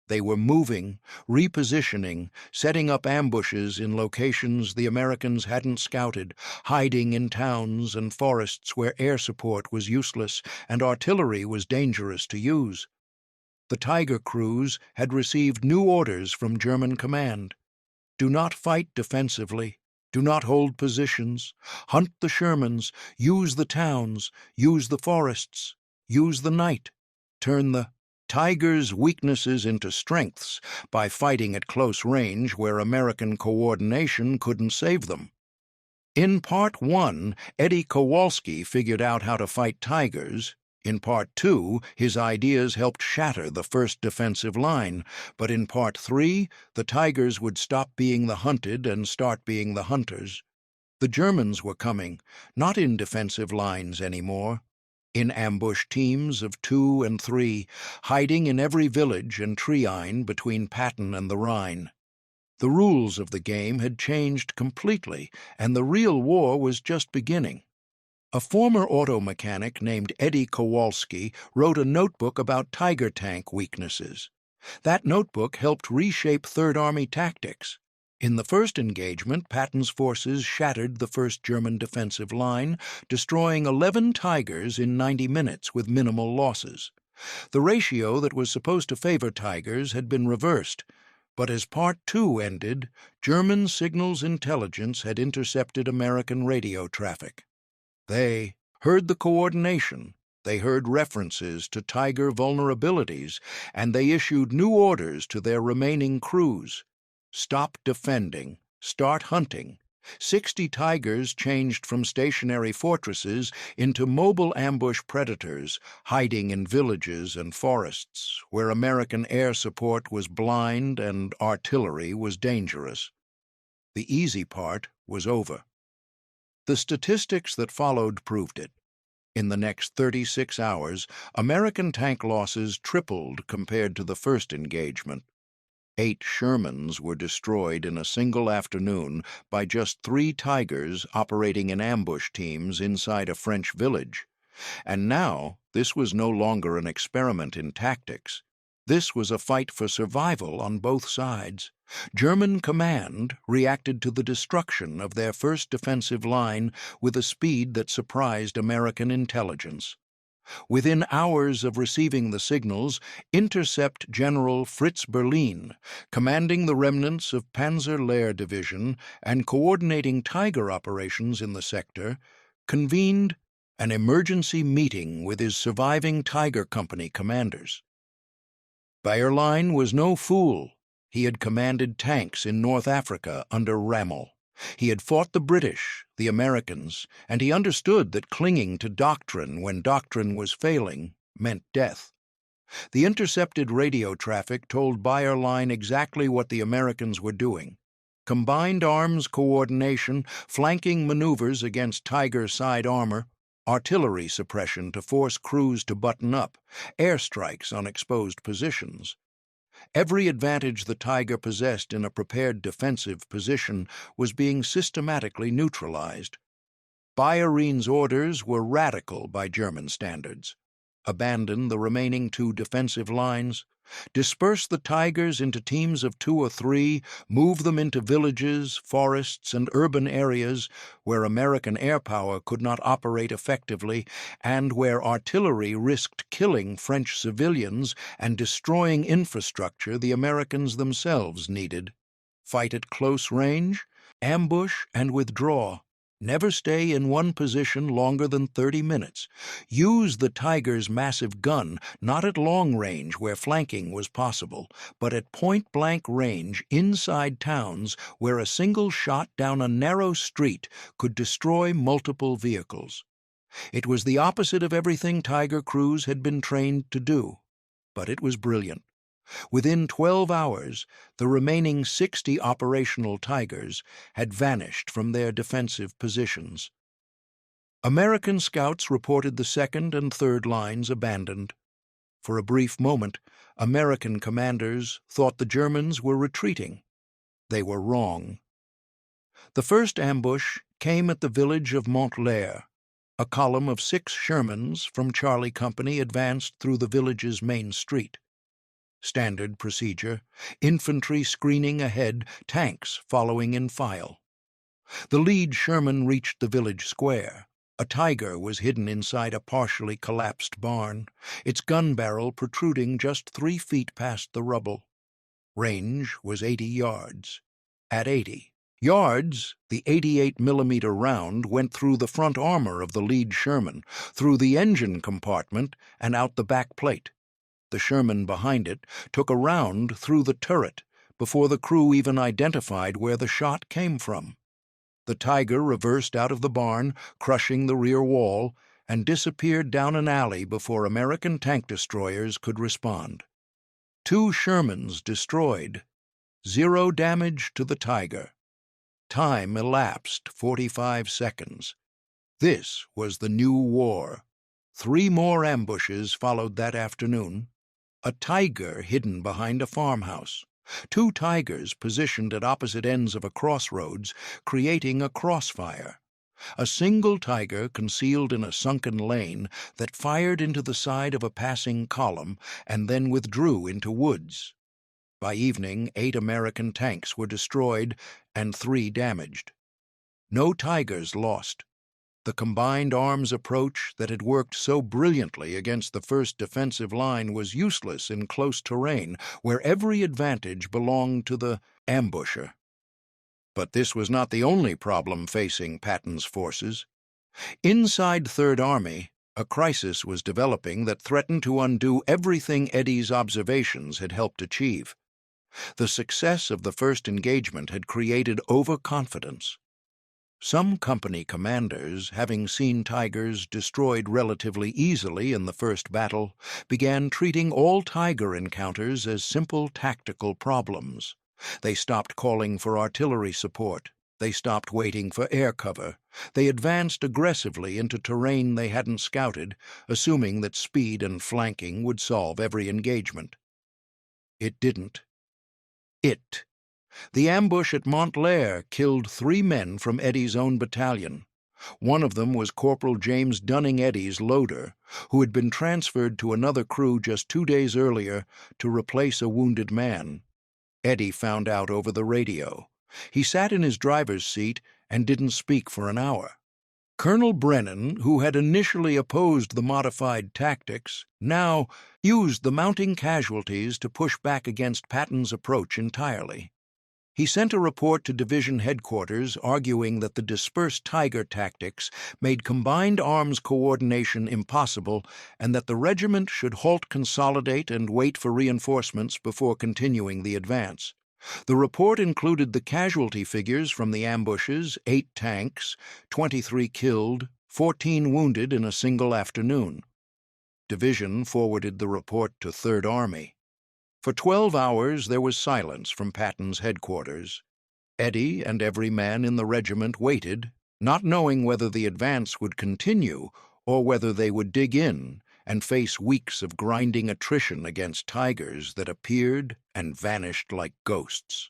They were moving, repositioning, setting up ambushes in locations the Americans hadn't scouted, hiding in towns and forests where air support was useless and artillery was dangerous to use. The Tiger crews had received new orders from German command. Do not fight defensively. Do not hold positions. Hunt the Shermans. Use the towns. Use the forests. Use the night. Turn the Tigers' weaknesses into strengths by fighting at close range where American coordination couldn't save them. In Part 1, Eddie Kowalski figured out how to fight Tigers. In Part 2, his ideas helped shatter the first defensive line, but in Part 3, the Tigers would stop being the hunted and start being the hunters. The Germans were coming, not in defensive lines anymore, in ambush teams of 2 and 3, hiding in every village and treine between Patton and the Rhine. The rules of the game had changed completely, and the real war was just beginning. A former auto mechanic named Eddie Kowalsski wrote a notebook about Tiger tank weaknesses. That notebook helped reshape Third Army tactics. In the first engagement, Patton's forces shattered the first German defensive line, destroying 11 Tigers in 90 minutes with minimal losses. The ratio that was supposed to favor Tigers had been reversed, but as Part 2 ended, German signals intelligence had intercepted American radio traffic. They heard the coordination, they heard references to Tiger vulnerabilities, and they issued new orders to their remaining crews. Stop defending, start hunting. 60 Tigers changed from stationary fortresses into mobile ambush predators, hiding in villages and forests, where American air support was blind and artillery was dangerous. The easy part was over. The statistics that followed proved it. In the next 36 hours, American tank losses tripled compared to the first engagement. 8 Shermans were destroyed in a single afternoon by just 3 Tigers operating in ambush teams inside a French village. And now, this was no longer an experiment in tactics. This was a fight for survival on both sides. German command reacted to the destruction of their first defensive line with a speed that surprised American intelligence. Within hours of receiving the signals, Intercept General Fritz Berlin, commanding the remnants of Panzer Lehr Division and coordinating Tiger operations in the sector, convened an emergency meeting with his surviving Tiger Company commanders. Bayerlein was no fool. He had commanded tanks in North Africa under Rommel. He had fought the British, the Americans, and he understood that clinging to doctrine when doctrine was failing meant death. The intercepted radio traffic told Bayerlein exactly what the Americans were doing. Combined arms coordination, flanking maneuvers against Tiger side armor, artillery suppression to force crews to button up, airstrikes on exposed positions. Every advantage the Tiger possessed in a prepared defensive position was being systematically neutralized. Bayerlein's orders were radical by German standards. Abandon the remaining 2 defensive lines, Disperse the tigers into teams of 2 or 3, move them into villages, forests, and urban areas where American air power could not operate effectively and where artillery risked killing French civilians and destroying infrastructure the Americans themselves needed. Fight at close range, ambush and withdraw. Never stay in one position longer than 30 minutes. Use the Tiger's massive gun not at long range where flanking was possible, but at point-blank range inside towns where a single shot down a narrow street could destroy multiple vehicles. It was the opposite of everything Tiger crews had been trained to do, but it was brilliant. Within 12 hours, the remaining 60 operational Tigers had vanished from their defensive positions. American scouts reported the second and third lines abandoned. For a brief moment, American commanders thought the Germans were retreating. They were wrong. The first ambush came at the village of Montlair. A column of 6 Shermans from Charlie Company advanced through the village's main street. Standard procedure, infantry screening ahead, tanks following in file. The lead Sherman reached the village square. A Tiger was hidden inside a partially collapsed barn, its gun barrel protruding just 3 feet past the rubble. Range was 80 yards. At 80 yards, the 88mm round went through the front armor of the lead Sherman, through the engine compartment, and out the back plate. The Sherman behind it took a round through the turret before the crew even identified where the shot came from. The Tiger reversed out of the barn, crushing the rear wall, and disappeared down an alley before American tank destroyers could respond. 2 Shermans destroyed. 0 damage to the Tiger. Time elapsed 45 seconds. This was the new war. 3 more ambushes followed that afternoon. A Tiger hidden behind a farmhouse. 2 Tigers positioned at opposite ends of a crossroads, creating a crossfire. A single Tiger concealed in a sunken lane that fired into the side of a passing column and then withdrew into woods. By evening, 8 American tanks were destroyed and 3 damaged. No Tigers lost. The combined arms approach that had worked so brilliantly against the first defensive line was useless in close terrain, where every advantage belonged to the ambusher. But this was not the only problem facing Patton's forces. Inside Third Army, a crisis was developing that threatened to undo everything Eddie's observations had helped achieve. The success of the first engagement had created overconfidence. Some company commanders, having seen Tigers destroyed relatively easily in the first battle, began treating all Tiger encounters as simple tactical problems. They stopped calling for artillery support. They stopped waiting for air cover. They advanced aggressively into terrain they hadn't scouted, assuming that speed and flanking would solve every engagement. It didn't. The ambush at Montlair killed 3 men from Eddie's own battalion. One of them was Corporal James Dunning Eddie's loader, who had been transferred to another crew just 2 days earlier to replace a wounded man. Eddie found out over the radio. He sat in his driver's seat and didn't speak for an hour. Colonel Brennan, who had initially opposed the modified tactics, now used the mounting casualties to push back against Patton's approach entirely. He sent a report to division headquarters arguing that the dispersed Tiger tactics made combined arms coordination impossible and that the regiment should halt, consolidate, and wait for reinforcements before continuing the advance. The report included the casualty figures from the ambushes: 8 tanks, 23 killed, 14 wounded in a single afternoon. Division forwarded the report to Third Army. For 12 hours there was silence from Patton's headquarters. Eddie and every man in the regiment waited, not knowing whether the advance would continue or whether they would dig in and face weeks of grinding attrition against Tigers that appeared and vanished like ghosts.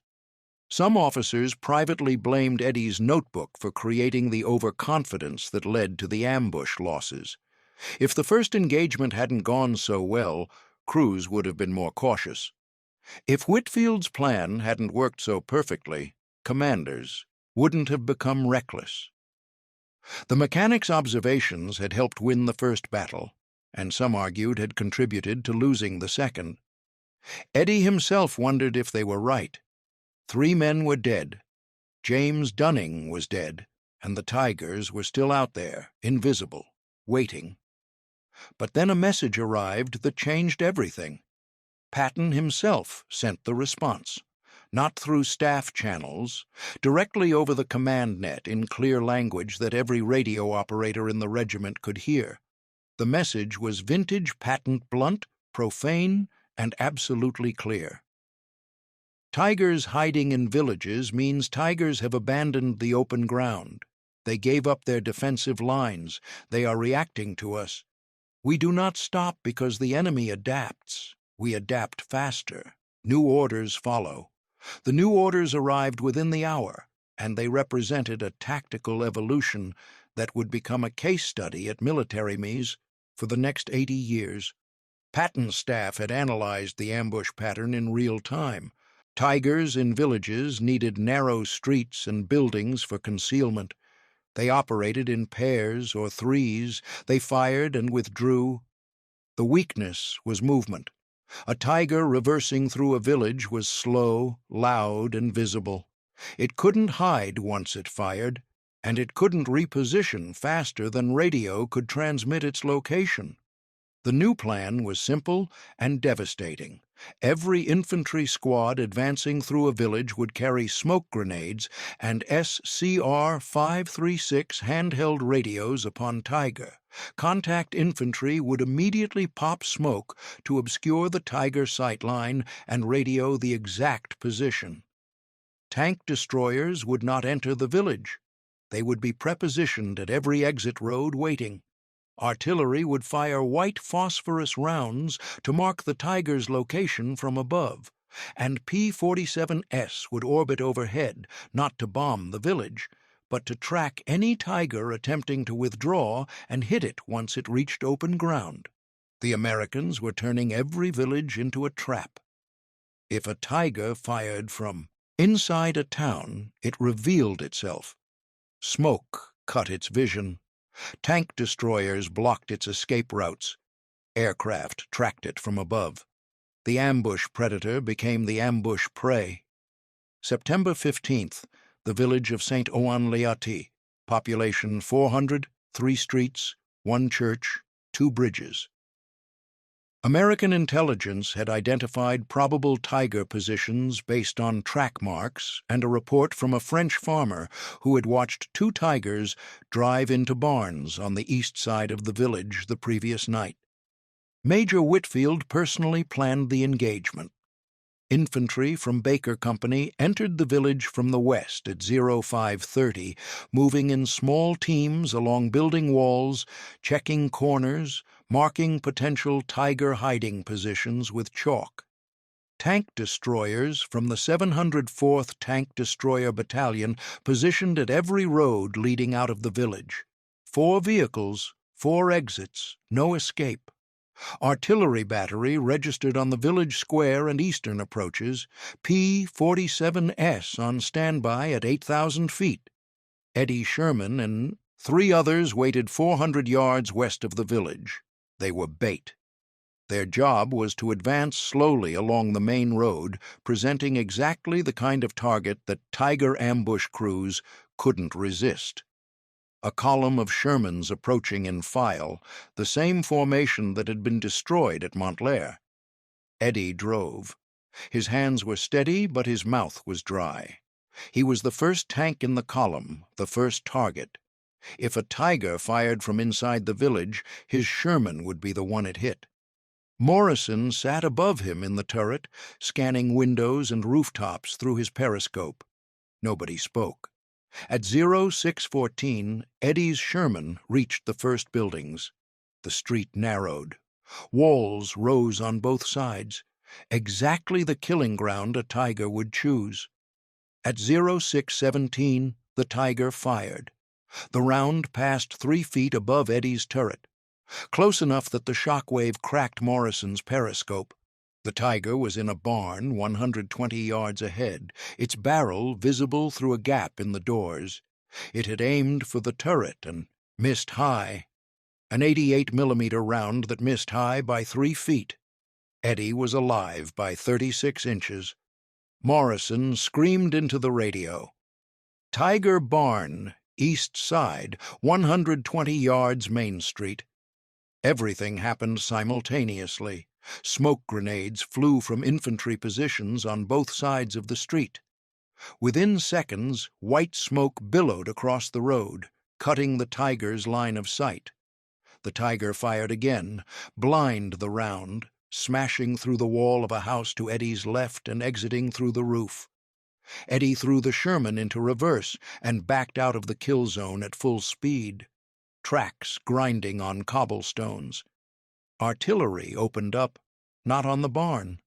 Some officers privately blamed Eddie's notebook for creating the overconfidence that led to the ambush losses. If the first engagement hadn't gone so well, crews would have been more cautious. If Whitfield's plan hadn't worked so perfectly, commanders wouldn't have become reckless. The mechanics' observations had helped win the first battle, and some argued had contributed to losing the second. Eddie himself wondered if they were right. 3 men were dead. James Dunning was dead, and the Tigers were still out there, invisible, waiting. But then a message arrived that changed everything. Patton himself sent the response, not through staff channels, directly over the command net in clear language that every radio operator in the regiment could hear. The message was vintage Patton, blunt, profane, and absolutely clear. Tigers hiding in villages means tigers have abandoned the open ground. They gave up their defensive lines. They are reacting to us. We do not stop because the enemy adapts. We adapt faster. New orders follow. The new orders arrived within the hour, and they represented a tactical evolution that would become a case study at military meets for the next 80 years. Patton's staff had analyzed the ambush pattern in real time. Tigers in villages needed narrow streets and buildings for concealment. They operated in pairs or threes. They fired and withdrew. The weakness was movement. A tiger reversing through a village was slow, loud, and visible. It couldn't hide once it fired, and it couldn't reposition faster than radio could transmit its location. The new plan was simple and devastating. Every infantry squad advancing through a village would carry smoke grenades and SCR-536 handheld radios upon Tiger. Contact infantry would immediately pop smoke to obscure the Tiger sight line and radio the exact position. Tank destroyers would not enter the village. They would be prepositioned at every exit road waiting. Artillery would fire white phosphorus rounds to mark the Tiger's location from above, and P-47S would orbit overhead, not to bomb the village, but to track any Tiger attempting to withdraw and hit it once it reached open ground. The Americans were turning every village into a trap. If a Tiger fired from inside a town, it revealed itself. Smoke cut its vision. Tank destroyers blocked its escape routes. Aircraft tracked it from above. The ambush predator became the ambush prey. September 15th, the village of St. Ouen-L'Ouatie, population 400, 3 streets, 1 church, 2 bridges. American intelligence had identified probable Tiger positions based on track marks and a report from a French farmer who had watched 2 Tigers drive into barns on the east side of the village the previous night. Major Whitfield personally planned the engagement. Infantry from Baker Company entered the village from the west at 0530, moving in small teams along building walls, checking corners, marking potential Tiger hiding positions with chalk. Tank destroyers from the 704th Tank Destroyer Battalion positioned at every road leading out of the village. 4 vehicles, 4 exits, no escape. Artillery battery registered on the village square and eastern approaches, P-47S on standby at 8,000 feet. Eddie Sherman and 3 others waited 400 yards west of the village. They were bait. Their job was to advance slowly along the main road, presenting exactly the kind of target that Tiger ambush crews couldn't resist. A column of Shermans approaching in file, the same formation that had been destroyed at Montclair. Eddie drove. His hands were steady, but his mouth was dry. He was the first tank in the column, the first target. If a Tiger fired from inside the village, his Sherman would be the one it hit. Morrison sat above him in the turret, scanning windows and rooftops through his periscope. Nobody spoke. At 0614, Eddie's Sherman reached the first buildings. The street narrowed. Walls rose on both sides, exactly the killing ground a Tiger would choose. At 0617, the Tiger fired. The round passed 3 feet above Eddie's turret. close enough that the shockwave cracked Morrison's periscope. The tiger was in a barn 120 yards ahead, its barrel visible through a gap in the doors. It had aimed for the turret and missed high. An 88mm round that missed high by 3 feet. Eddie was alive by 36 inches. Morrison screamed into the radio. Tiger Barn, East Side, 120 yards Main Street. Everything happened simultaneously. Smoke grenades flew from infantry positions on both sides of the street. Within seconds, white smoke billowed across the road, cutting the tiger's line of sight. The tiger fired again, blind the round, smashing through the wall of a house to Eddie's left and exiting through the roof. Eddie threw the Sherman into reverse and backed out of the kill zone at full speed. Tracks grinding on cobblestones. Artillery opened up, not on the barn.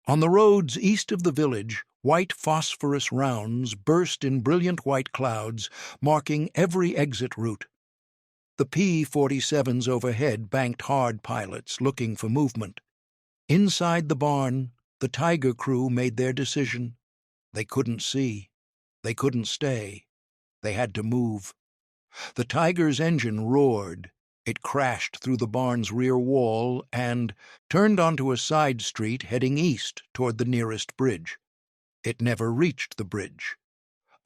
On the roads east of the village, white phosphorus rounds burst in brilliant white clouds, marking every exit route. The P-47s overhead banked hard pilots looking for movement. Inside the barn, the Tiger crew made their decision. They couldn't see. They couldn't stay. They had to move. The Tiger's engine roared. It crashed through the barn's rear wall and turned onto a side street heading east toward the nearest bridge. It never reached the bridge.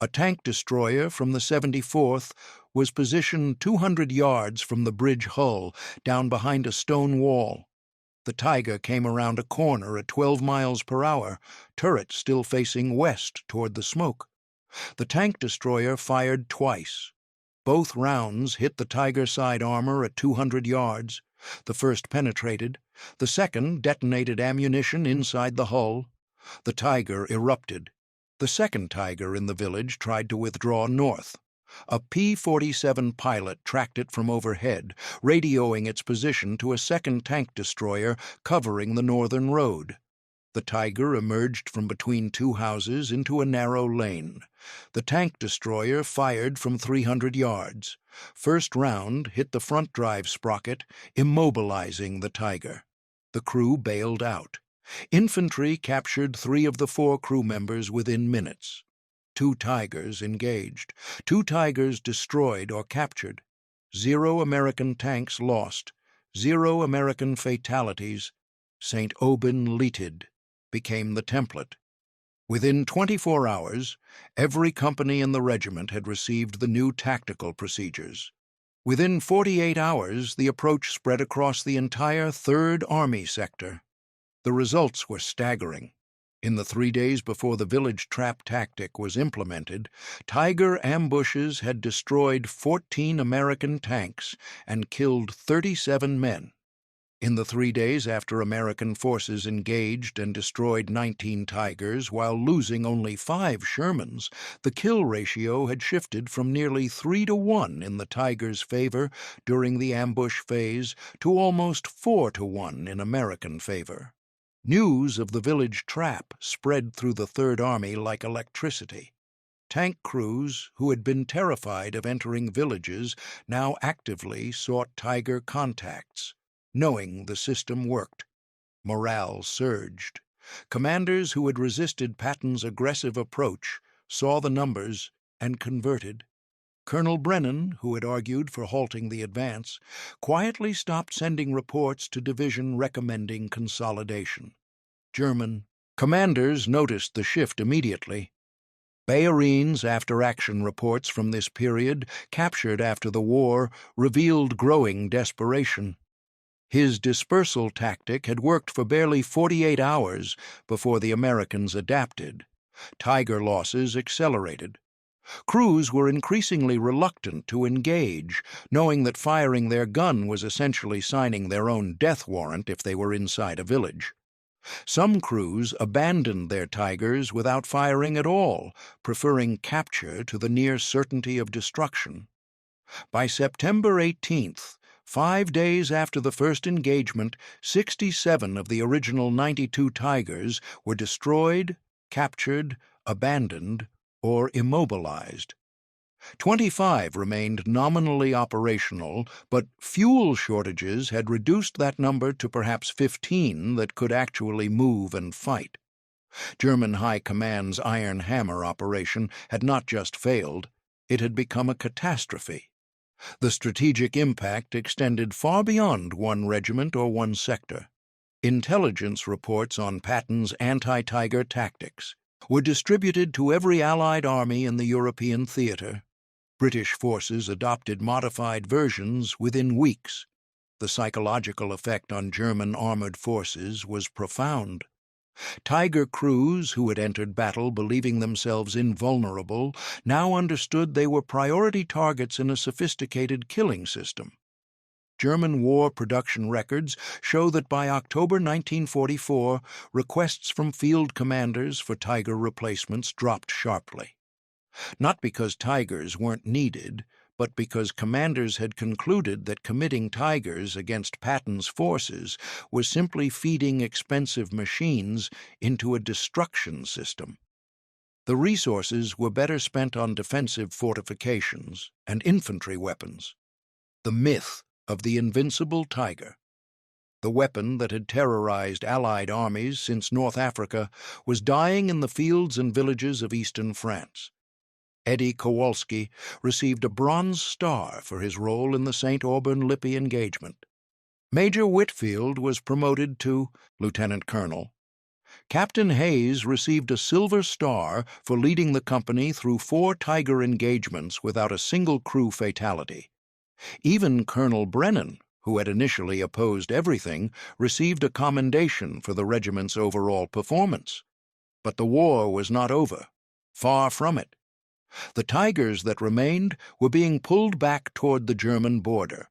A tank destroyer from the 74th was positioned 200 yards from the bridge hull, down behind a stone wall. The Tiger came around a corner at 12 miles per hour, turret still facing west toward the smoke. The tank destroyer fired twice. Both rounds hit the Tiger side armor at 200 yards. The first penetrated. The second detonated ammunition inside the hull. The Tiger erupted. The second Tiger in the village tried to withdraw north. A P-47 pilot tracked it from overhead, radioing its position to a second tank destroyer covering the northern road. The Tiger emerged from between two houses into a narrow lane. The tank destroyer fired from 300 yards. First round hit the front drive sprocket, immobilizing the Tiger. The crew bailed out. Infantry captured 3 of the 4 crew members within minutes. 2 Tigers engaged. 2 Tigers destroyed or captured. 0 American tanks lost. 0 American fatalities. St. Aubin-Leated became the template. Within 24 hours, every company in the regiment had received the new tactical procedures. Within 48 hours, the approach spread across the entire 3rd Army sector. The results were staggering. In the 3 days before the village trap tactic was implemented, Tiger ambushes had destroyed 14 American tanks and killed 37 men. In the 3 days after American forces engaged and destroyed 19 Tigers while losing only 5 Shermans, the kill ratio had shifted from nearly 3-to-1 in the Tigers' favor during the ambush phase to almost 4-to-1 in American favor. News of the village trap spread through the 3rd Army like electricity. Tank crews, who had been terrified of entering villages, now actively sought Tiger contacts, knowing the system worked. Morale surged. Commanders who had resisted Patton's aggressive approach saw the numbers and converted. Colonel Brennan, who had argued for halting the advance, quietly stopped sending reports to division recommending consolidation. German commanders noticed the shift immediately. Bayerine's after-action reports from this period, captured after the war, revealed growing desperation. His dispersal tactic had worked for barely 48 hours before the Americans adapted. Tiger losses accelerated. Crews were increasingly reluctant to engage, knowing that firing their gun was essentially signing their own death warrant if they were inside a village. Some crews abandoned their Tigers without firing at all, preferring capture to the near certainty of destruction. By September 18th, 5 days after the first engagement, 67 of the original 92 Tigers were destroyed, captured, abandoned, or immobilized. 25 remained nominally operational, but fuel shortages had reduced that number to perhaps 15 that could actually move and fight. German High Command's Iron Hammer operation had not just failed, it had become a catastrophe. The strategic impact extended far beyond one regiment or one sector. Intelligence reports on Patton's anti-Tiger tactics were distributed to every Allied army in the European theater. British forces adopted modified versions within weeks. The psychological effect on German armored forces was profound. Tiger crews who had entered battle believing themselves invulnerable now understood they were priority targets in a sophisticated killing system. German war production records show that by October 1944, requests from field commanders for Tiger replacements dropped sharply. Not because Tigers weren't needed, but because commanders had concluded that committing Tigers against Patton's forces was simply feeding expensive machines into a destruction system. The resources were better spent on defensive fortifications and infantry weapons. The myth of the invincible Tiger, the weapon that had terrorized Allied armies since North Africa, was dying in the fields and villages of eastern France. Eddie Kowalsski received a Bronze Star for his role in the St. Aubin-Lippe engagement. Major Whitfield was promoted to Lieutenant Colonel. Captain Hayes received a Silver Star for leading the company through 4 Tiger engagements without a single crew fatality. Even Colonel Brennan, who had initially opposed everything, received a commendation for the regiment's overall performance. But the war was not over. Far from it. The Tigers that remained were being pulled back toward the German border,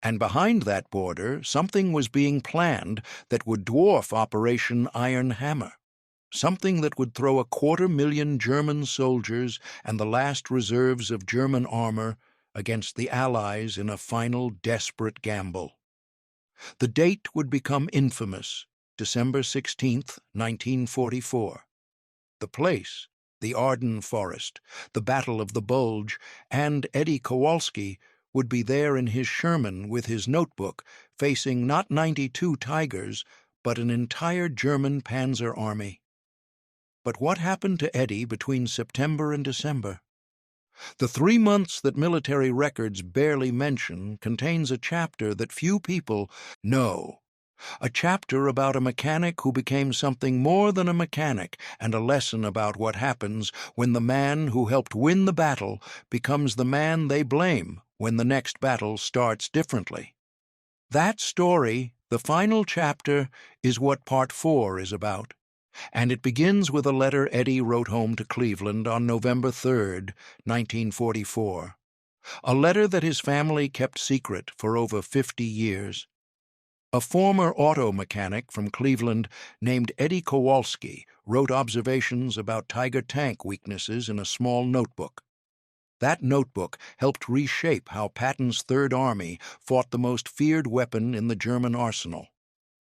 and behind that border something was being planned that would dwarf Operation Iron Hammer, something that would throw 250,000 German soldiers and the last reserves of German armor against the Allies in a final desperate gamble. The date would become infamous, December 16, 1944. The place, the Ardennes Forest, the Battle of the Bulge, and Eddie Kowalski would be there in his Sherman with his notebook, facing not 92 Tigers, but an entire German panzer army. But what happened to Eddie between September and December? The 3 months that military records barely mention contains a chapter that few people know. A chapter about a mechanic who became something more than a mechanic, and a lesson about what happens when the man who helped win the battle becomes the man they blame when the next battle starts differently. That story, the final chapter, is what Part 4 is about, and it begins with a letter Eddie wrote home to Cleveland on November 3, 1944. A letter that his family kept secret for over 50 years. A former auto mechanic from Cleveland named Eddie Kowalsski wrote observations about Tiger tank weaknesses in a small notebook. That notebook helped reshape how Patton's Third Army fought the most feared weapon in the German arsenal.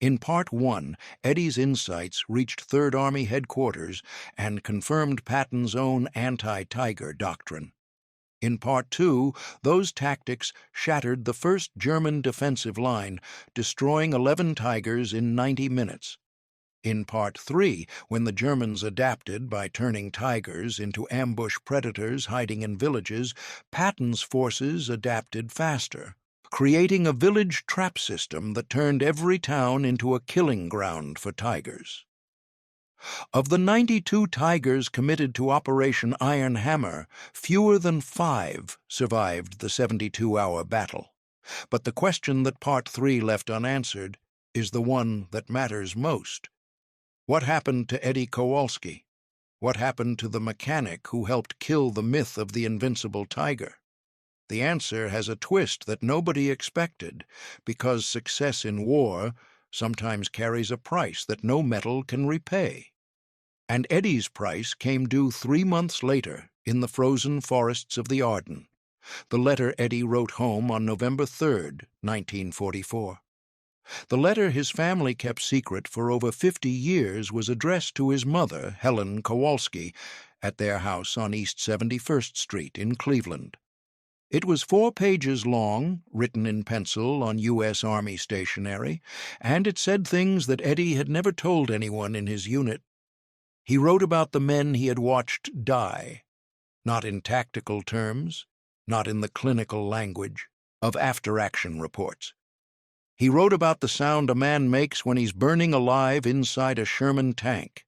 In Part 1, Eddie's insights reached Third Army headquarters and confirmed Patton's own anti-Tiger doctrine. In Part 2, those tactics shattered the first German defensive line, destroying 11 Tigers in 90 minutes. In Part 3, when the Germans adapted by turning Tigers into ambush predators hiding in villages, Patton's forces adapted faster, creating a village trap system that turned every town into a killing ground for Tigers. Of the 92 Tigers committed to Operation Iron Hammer, fewer than 5 survived the 72-hour battle. But the question that Part 3 left unanswered is the one that matters most. What happened to Eddie Kowalsski? What happened to the mechanic who helped kill the myth of the invincible Tiger? The answer has a twist that nobody expected, because success in war sometimes carries a price that no metal can repay. And Eddie's price came due 3 months later in the frozen forests of the Ardennes, the letter Eddie wrote home on November 3, 1944. The letter his family kept secret for over 50 years was addressed to his mother, Helen Kowalski, at their house on East 71st Street in Cleveland. It was 4 pages long, written in pencil on U.S. Army stationery, and it said things that Eddie had never told anyone in his unit. He wrote about the men he had watched die, not in tactical terms, not in the clinical language of after-action reports. He wrote about the sound a man makes when he's burning alive inside a Sherman tank.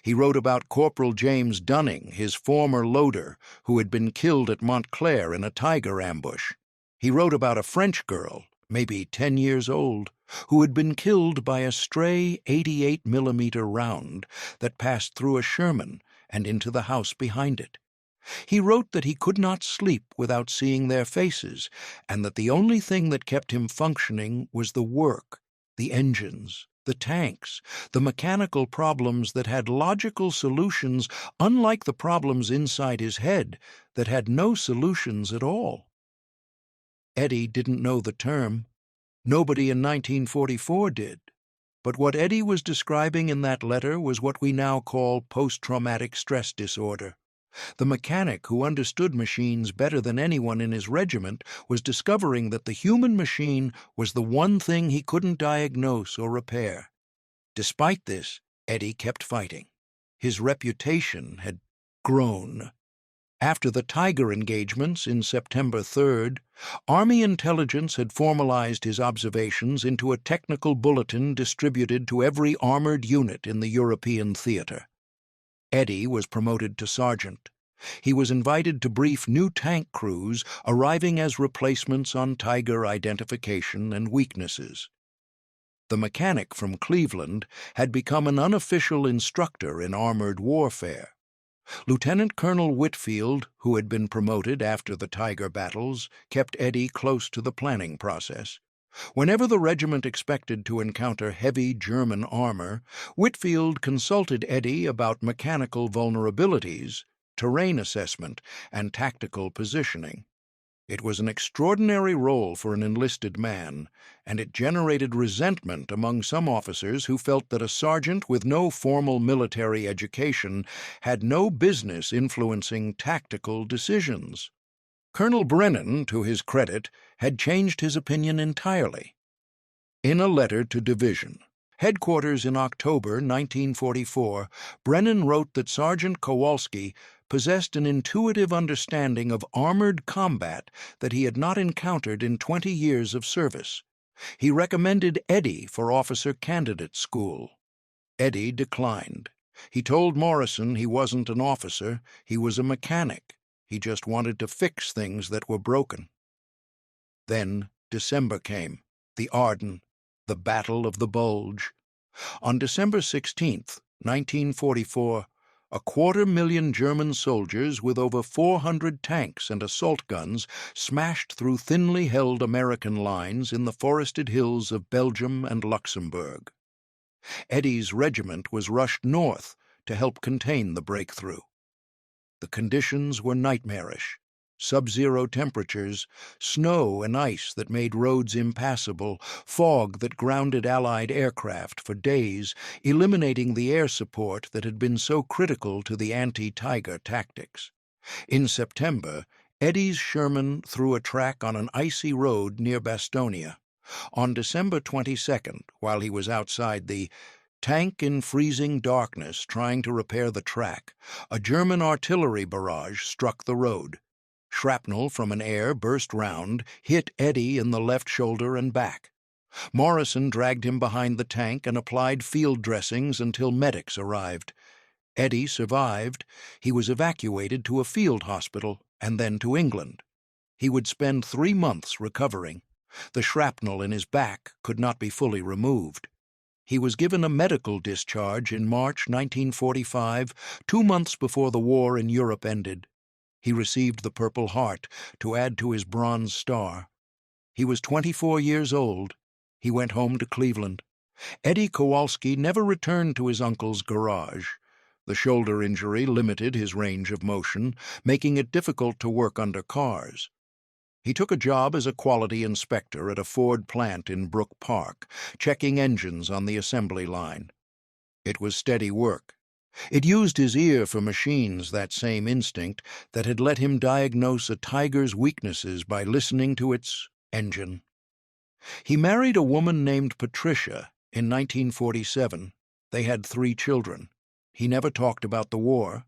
He wrote about Corporal James Dunning, his former loader, who had been killed at Montclair in a tiger ambush. He wrote about a French girl, maybe 10 years old, who had been killed by a stray 88mm round that passed through a Sherman and into the house behind it. He wrote that he could not sleep without seeing their faces, and that the only thing that kept him functioning was the work, the engines, the tanks, the mechanical problems that had logical solutions, unlike the problems inside his head that had no solutions at all. Eddie didn't know the term. Nobody in 1944 did. But what Eddie was describing in that letter was what we now call post-traumatic stress disorder. The mechanic who understood machines better than anyone in his regiment was discovering that the human machine was the one thing he couldn't diagnose or repair. Despite this, Eddie kept fighting. His reputation had grown. After the Tiger engagements in September 3rd, Army intelligence had formalized his observations into a technical bulletin distributed to every armored unit in the European theater. Eddie was promoted to sergeant. He was invited to brief new tank crews arriving as replacements on Tiger identification and weaknesses. The mechanic from Cleveland had become an unofficial instructor in armored warfare. Lieutenant Colonel Whitfield, who had been promoted after the Tiger battles, kept Eddie close to the planning process. Whenever the regiment expected to encounter heavy German armor, Whitfield consulted Eddie about mechanical vulnerabilities, terrain assessment, and tactical positioning. It was an extraordinary role for an enlisted man, and it generated resentment among some officers who felt that a sergeant with no formal military education had no business influencing tactical decisions. Colonel Brennan, to his credit, had changed his opinion entirely. In a letter to Division Headquarters in October 1944, Brennan wrote that Sergeant Kowalski possessed an intuitive understanding of armored combat that he had not encountered in 20 years of service. He recommended Eddie for officer candidate school. Eddie declined. He told Morrison he wasn't an officer, he was a mechanic. He just wanted to fix things that were broken. Then December came, the Ardennes, the Battle of the Bulge. On December 16th, 1944, 250,000 German soldiers with over 400 tanks and assault guns smashed through thinly held American lines in the forested hills of Belgium and Luxembourg. Eddie's regiment was rushed north to help contain the breakthrough. The conditions were nightmarish. Sub-zero temperatures, snow and ice that made roads impassable, fog that grounded Allied aircraft for days, eliminating the air support that had been so critical to the anti-Tiger tactics. In September, Eddie's Sherman threw a track on an icy road near Bastonia. On December 22nd, while he was outside the tank in freezing darkness trying to repair the track, a German artillery barrage struck the road. Shrapnel from an air burst round, hit Eddie in the left shoulder and back. Morrison dragged him behind the tank and applied field dressings until medics arrived. Eddie survived. He was evacuated to a field hospital and then to England. He would spend 3 months recovering. The shrapnel in his back could not be fully removed. He was given a medical discharge in March 1945, 2 months before the war in Europe ended. He received the Purple Heart to add to his Bronze Star. He was 24 years old. He went home to Cleveland. Eddie Kowalsski never returned to his uncle's garage. The shoulder injury limited his range of motion, making it difficult to work under cars. He took a job as a quality inspector at a Ford plant in Brook Park, checking engines on the assembly line. It was steady work. It used his ear for machines, that same instinct that had let him diagnose a tiger's weaknesses by listening to its engine. He married a woman named Patricia in 1947. They had 3 children. He never talked about the war,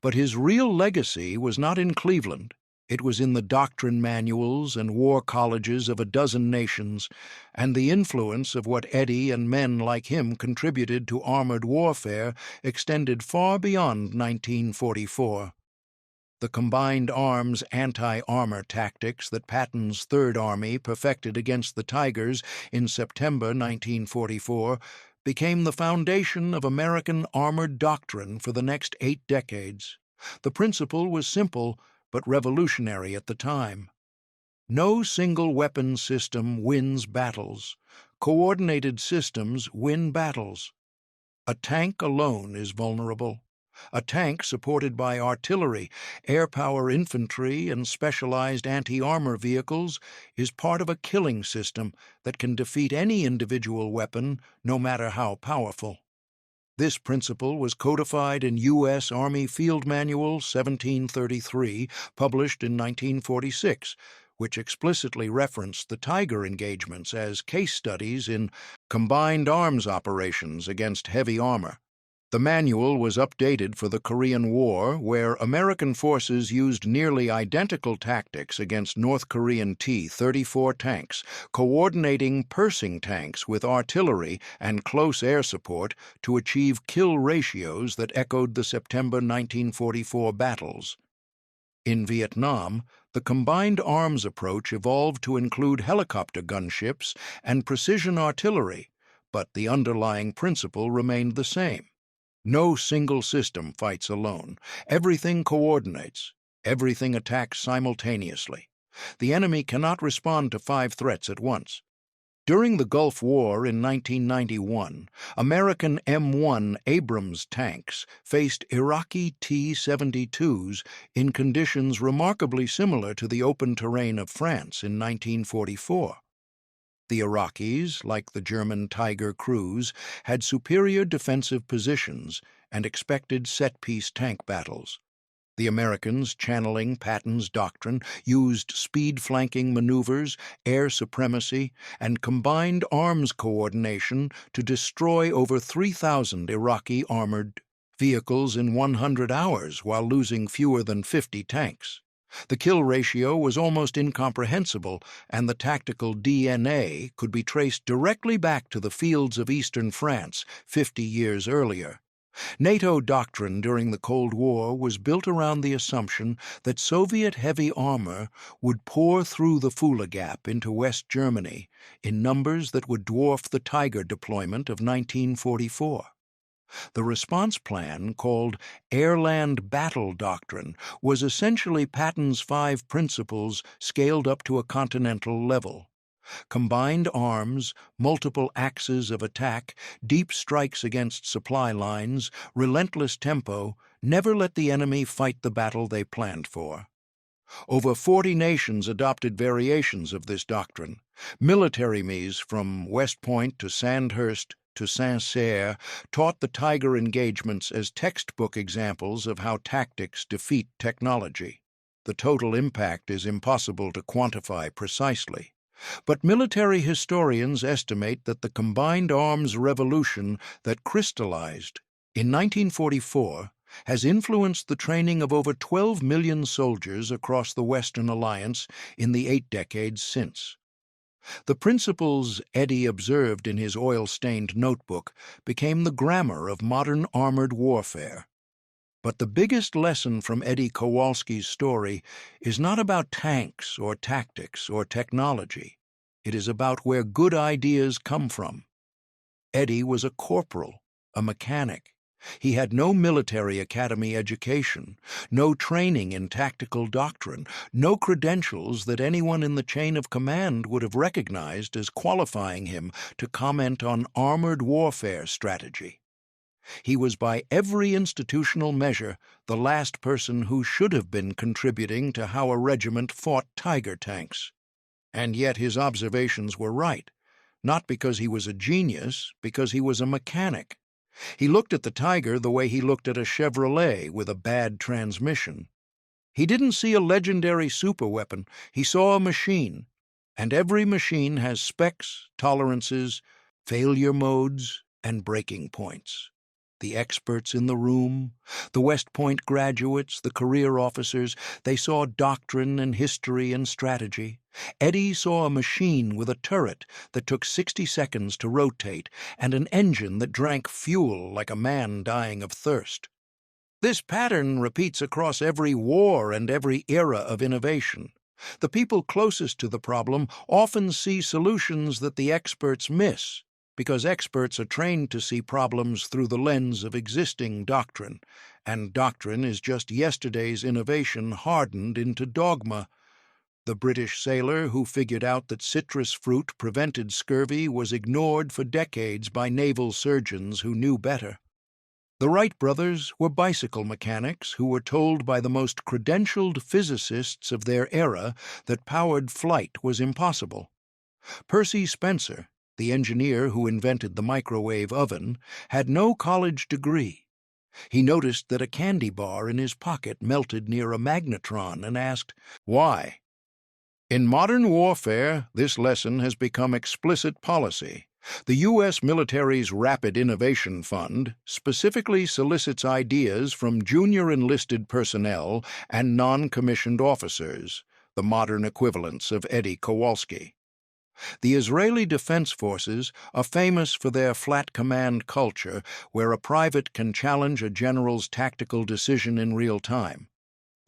but his real legacy was not in Cleveland. It was in the doctrine manuals and war colleges of a dozen nations, and the influence of what Eddie and men like him contributed to armored warfare extended far beyond 1944. The combined arms anti-armor tactics that Patton's Third Army perfected against the Tigers in September 1944 became the foundation of American armored doctrine for the next 8 decades. The principle was simple but revolutionary at the time. No single weapon system wins battles. Coordinated systems win battles. A tank alone is vulnerable. A tank supported by artillery, air power infantry, and specialized anti-armor vehicles is part of a killing system that can defeat any individual weapon, no matter how powerful. This principle was codified in U.S. Army Field Manual 1733, published in 1946, which explicitly referenced the Tiger engagements as case studies in combined arms operations against heavy armor. The manual was updated for the Korean War, where American forces used nearly identical tactics against North Korean T-34 tanks, coordinating Persing tanks with artillery and close air support to achieve kill ratios that echoed the September 1944 battles. In Vietnam, the combined arms approach evolved to include helicopter gunships and precision artillery, but the underlying principle remained the same. No single system fights alone. Everything coordinates. Everything attacks simultaneously. The enemy cannot respond to 5 threats at once. During the Gulf War in 1991, American M1 Abrams tanks faced Iraqi T-72s in conditions remarkably similar to the open terrain of France in 1944. The Iraqis, like the German Tiger crews, had superior defensive positions and expected set-piece tank battles. The Americans, channeling Patton's doctrine, used speed-flanking maneuvers, air supremacy, and combined arms coordination to destroy over 3,000 Iraqi armored vehicles in 100 hours while losing fewer than 50 tanks. The kill ratio was almost incomprehensible, and the tactical DNA could be traced directly back to the fields of eastern France 50 years earlier. NATO doctrine during the Cold War was built around the assumption that Soviet heavy armor would pour through the Fula Gap into West Germany in numbers that would dwarf the Tiger deployment of 1944. The response plan, called Air-Land Battle Doctrine, was essentially Patton's 5 principles scaled up to a continental level. Combined arms, multiple axes of attack, deep strikes against supply lines, relentless tempo, never let the enemy fight the battle they planned for. Over 40 nations adopted variations of this doctrine. Militaries from West Point to Sandhurst to Saint-Cyr taught the Tiger engagements as textbook examples of how tactics defeat technology. The total impact is impossible to quantify precisely, but military historians estimate that the combined arms revolution that crystallized in 1944 has influenced the training of over 12 million soldiers across the Western Alliance in the 8 decades since. The principles Eddie observed in his oil-stained notebook became the grammar of modern armored warfare. But the biggest lesson from Eddie Kowalski's story is not about tanks or tactics or technology. It is about where good ideas come from. Eddie was a corporal, a mechanic. He had no military academy education, no training in tactical doctrine, no credentials that anyone in the chain of command would have recognized as qualifying him to comment on armored warfare strategy. He was by every institutional measure the last person who should have been contributing to how a regiment fought Tiger tanks. And yet his observations were right, not because he was a genius, because he was a mechanic. He looked at the Tiger the way he looked at a Chevrolet with a bad transmission. He didn't see a legendary superweapon, he saw a machine. And every machine has specs, tolerances, failure modes, and breaking points. The experts in the room, the West Point graduates, the career officers, they saw doctrine and history and strategy. Eddie saw a machine with a turret that took 60 seconds to rotate and an engine that drank fuel like a man dying of thirst. This pattern repeats across every war and every era of innovation. The people closest to the problem often see solutions that the experts miss, because experts are trained to see problems through the lens of existing doctrine, and doctrine is just yesterday's innovation hardened into dogma. The British sailor who figured out that citrus fruit prevented scurvy was ignored for decades by naval surgeons who knew better. The Wright brothers were bicycle mechanics who were told by the most credentialed physicists of their era that powered flight was impossible. Percy Spencer, the engineer who invented the microwave oven, had no college degree. He noticed that a candy bar in his pocket melted near a magnetron and asked, "Why?" In modern warfare, this lesson has become explicit policy. The U.S. military's Rapid Innovation Fund specifically solicits ideas from junior enlisted personnel and non-commissioned officers, the modern equivalents of Eddie Kowalsski. The Israeli Defense Forces are famous for their flat command culture, where a private can challenge a general's tactical decision in real time.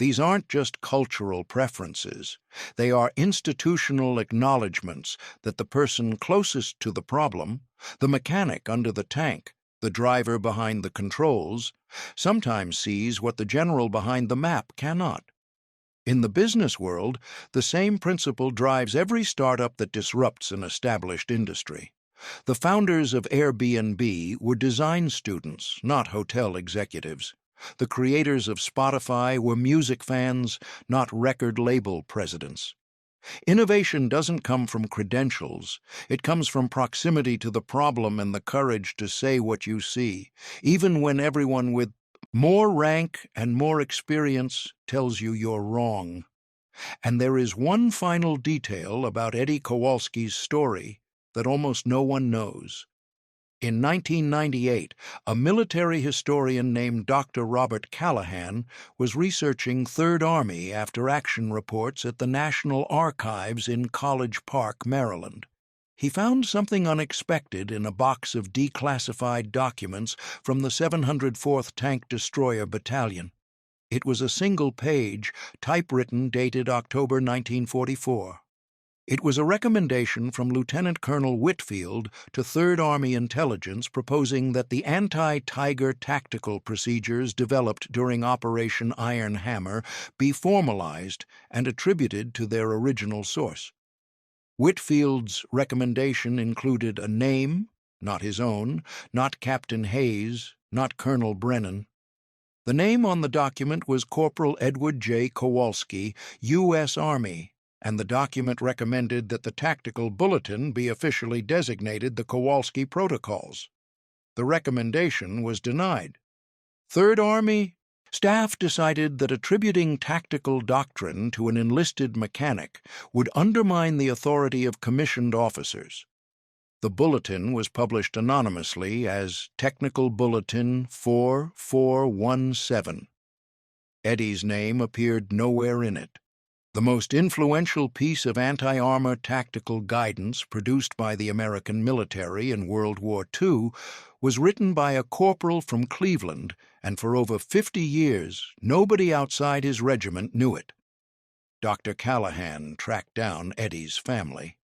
These aren't just cultural preferences. They are institutional acknowledgments that the person closest to the problem, the mechanic under the tank, the driver behind the controls, sometimes sees what the general behind the map cannot. In the business world, the same principle drives every startup that disrupts an established industry. The founders of Airbnb were design students, not hotel executives. The creators of Spotify were music fans, not record label presidents. Innovation doesn't come from credentials. It comes from proximity to the problem and the courage to say what you see, even when everyone with more rank and more experience tells you you're wrong. And there is one final detail about Eddie Kowalski's story that almost no one knows. In 1998, a military historian named Dr. Robert Callahan was researching Third Army after-action reports at the National Archives in College Park, Maryland. He found something unexpected in a box of declassified documents from the 704th Tank Destroyer Battalion. It was a single page, typewritten, dated October 1944. It was a recommendation from Lieutenant Colonel Whitfield to Third Army Intelligence proposing that the anti-Tiger tactical procedures developed during Operation Iron Hammer be formalized and attributed to their original source. Whitfield's recommendation included a name, not his own, not Captain Hayes, not Colonel Brennan. The name on the document was Corporal Edward J. Kowalski, U.S. Army, and the document recommended that the tactical bulletin be officially designated the Kowalski Protocols. The recommendation was denied. Third Army staff decided that attributing tactical doctrine to an enlisted mechanic would undermine the authority of commissioned officers. The bulletin was published anonymously as Technical Bulletin 4417. Eddie's name appeared nowhere in it. The most influential piece of anti-armor tactical guidance produced by the American military in World War II was written by a corporal from Cleveland, and for over 50 years nobody outside his regiment knew it. Dr. Callahan tracked down Eddie's family.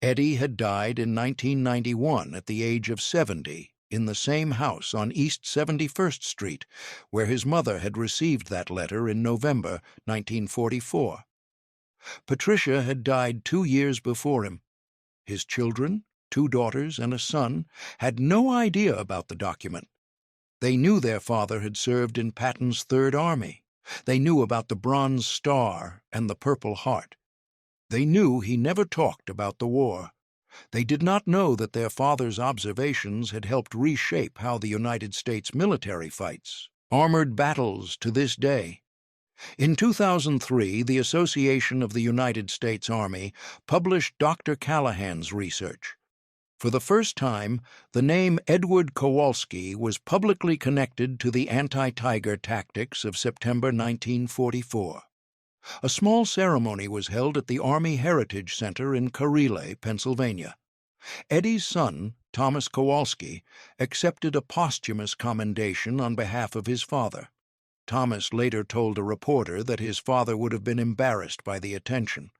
Eddie had died in 1991 at the age of 70 in the same house on East 71st Street, where his mother had received that letter in November 1944. Patricia had died 2 years before him. His children, 2 daughters and a son, had no idea about the document. They knew their father had served in Patton's Third Army. They knew about the Bronze Star and the Purple Heart. They knew he never talked about the war. They did not know that their father's observations had helped reshape how the United States military fights, armored battles to this day. In 2003, the Association of the United States Army published Dr. Callahan's research. For the first time, the name Edward Kowalski was publicly connected to the anti-Tiger tactics of September 1944. A small ceremony was held at the Army Heritage Center in Karile, Pennsylvania. Eddie's son, Thomas Kowalski, accepted a posthumous commendation on behalf of his father. Thomas later told a reporter that his father would have been embarrassed by the attention.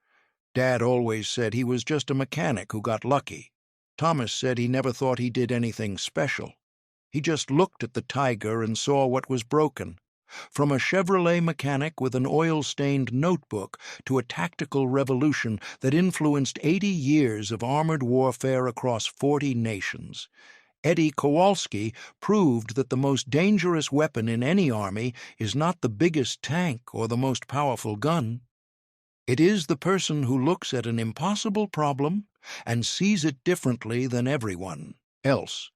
Dad always said he was just a mechanic who got lucky. Thomas said he never thought he did anything special. He just looked at the Tiger and saw what was broken. From a Chevrolet mechanic with an oil-stained notebook to a tactical revolution that influenced 80 years of armored warfare across 40 nations. Eddie Kowalski proved that the most dangerous weapon in any army is not the biggest tank or the most powerful gun. It is the person who looks at an impossible problem and sees it differently than everyone else.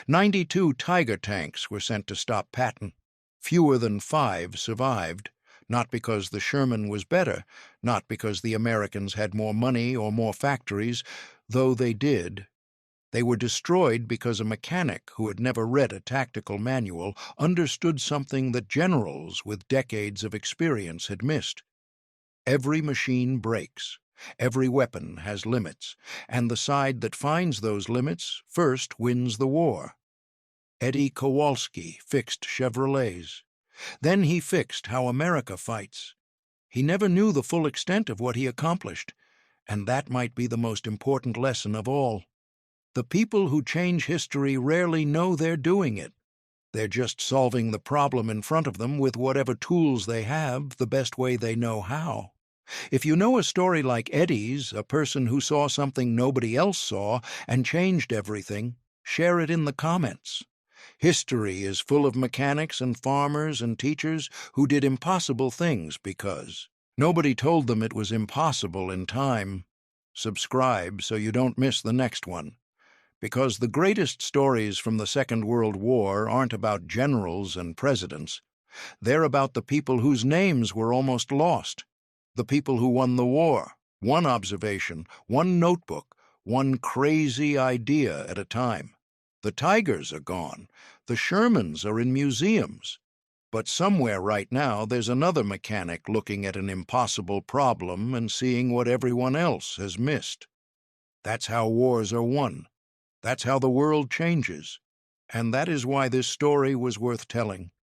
92 Tiger tanks were sent to stop Patton. Fewer than 5 survived, not because the Sherman was better, not because the Americans had more money or more factories, though they did. They were destroyed because a mechanic who had never read a tactical manual understood something that generals with decades of experience had missed. Every machine breaks. Every weapon has limits, and the side that finds those limits first wins the war. Eddie Kowalski fixed Chevrolets. Then he fixed how America fights. He never knew the full extent of what he accomplished, and that might be the most important lesson of all. The people who change history rarely know they're doing it. They're just solving the problem in front of them with whatever tools they have, the best way they know how. If you know a story like Eddie's, a person who saw something nobody else saw and changed everything, share it in the comments. History is full of mechanics and farmers and teachers who did impossible things because nobody told them it was impossible in time. Subscribe so you don't miss the next one. Because the greatest stories from the Second World War aren't about generals and presidents. They're about the people whose names were almost lost. The people who won the war, one observation, one notebook, one crazy idea at a time. The Tigers are gone. The Shermans are in museums. But somewhere right now there's another mechanic looking at an impossible problem and seeing what everyone else has missed. That's how wars are won. That's how the world changes. And that is why this story was worth telling.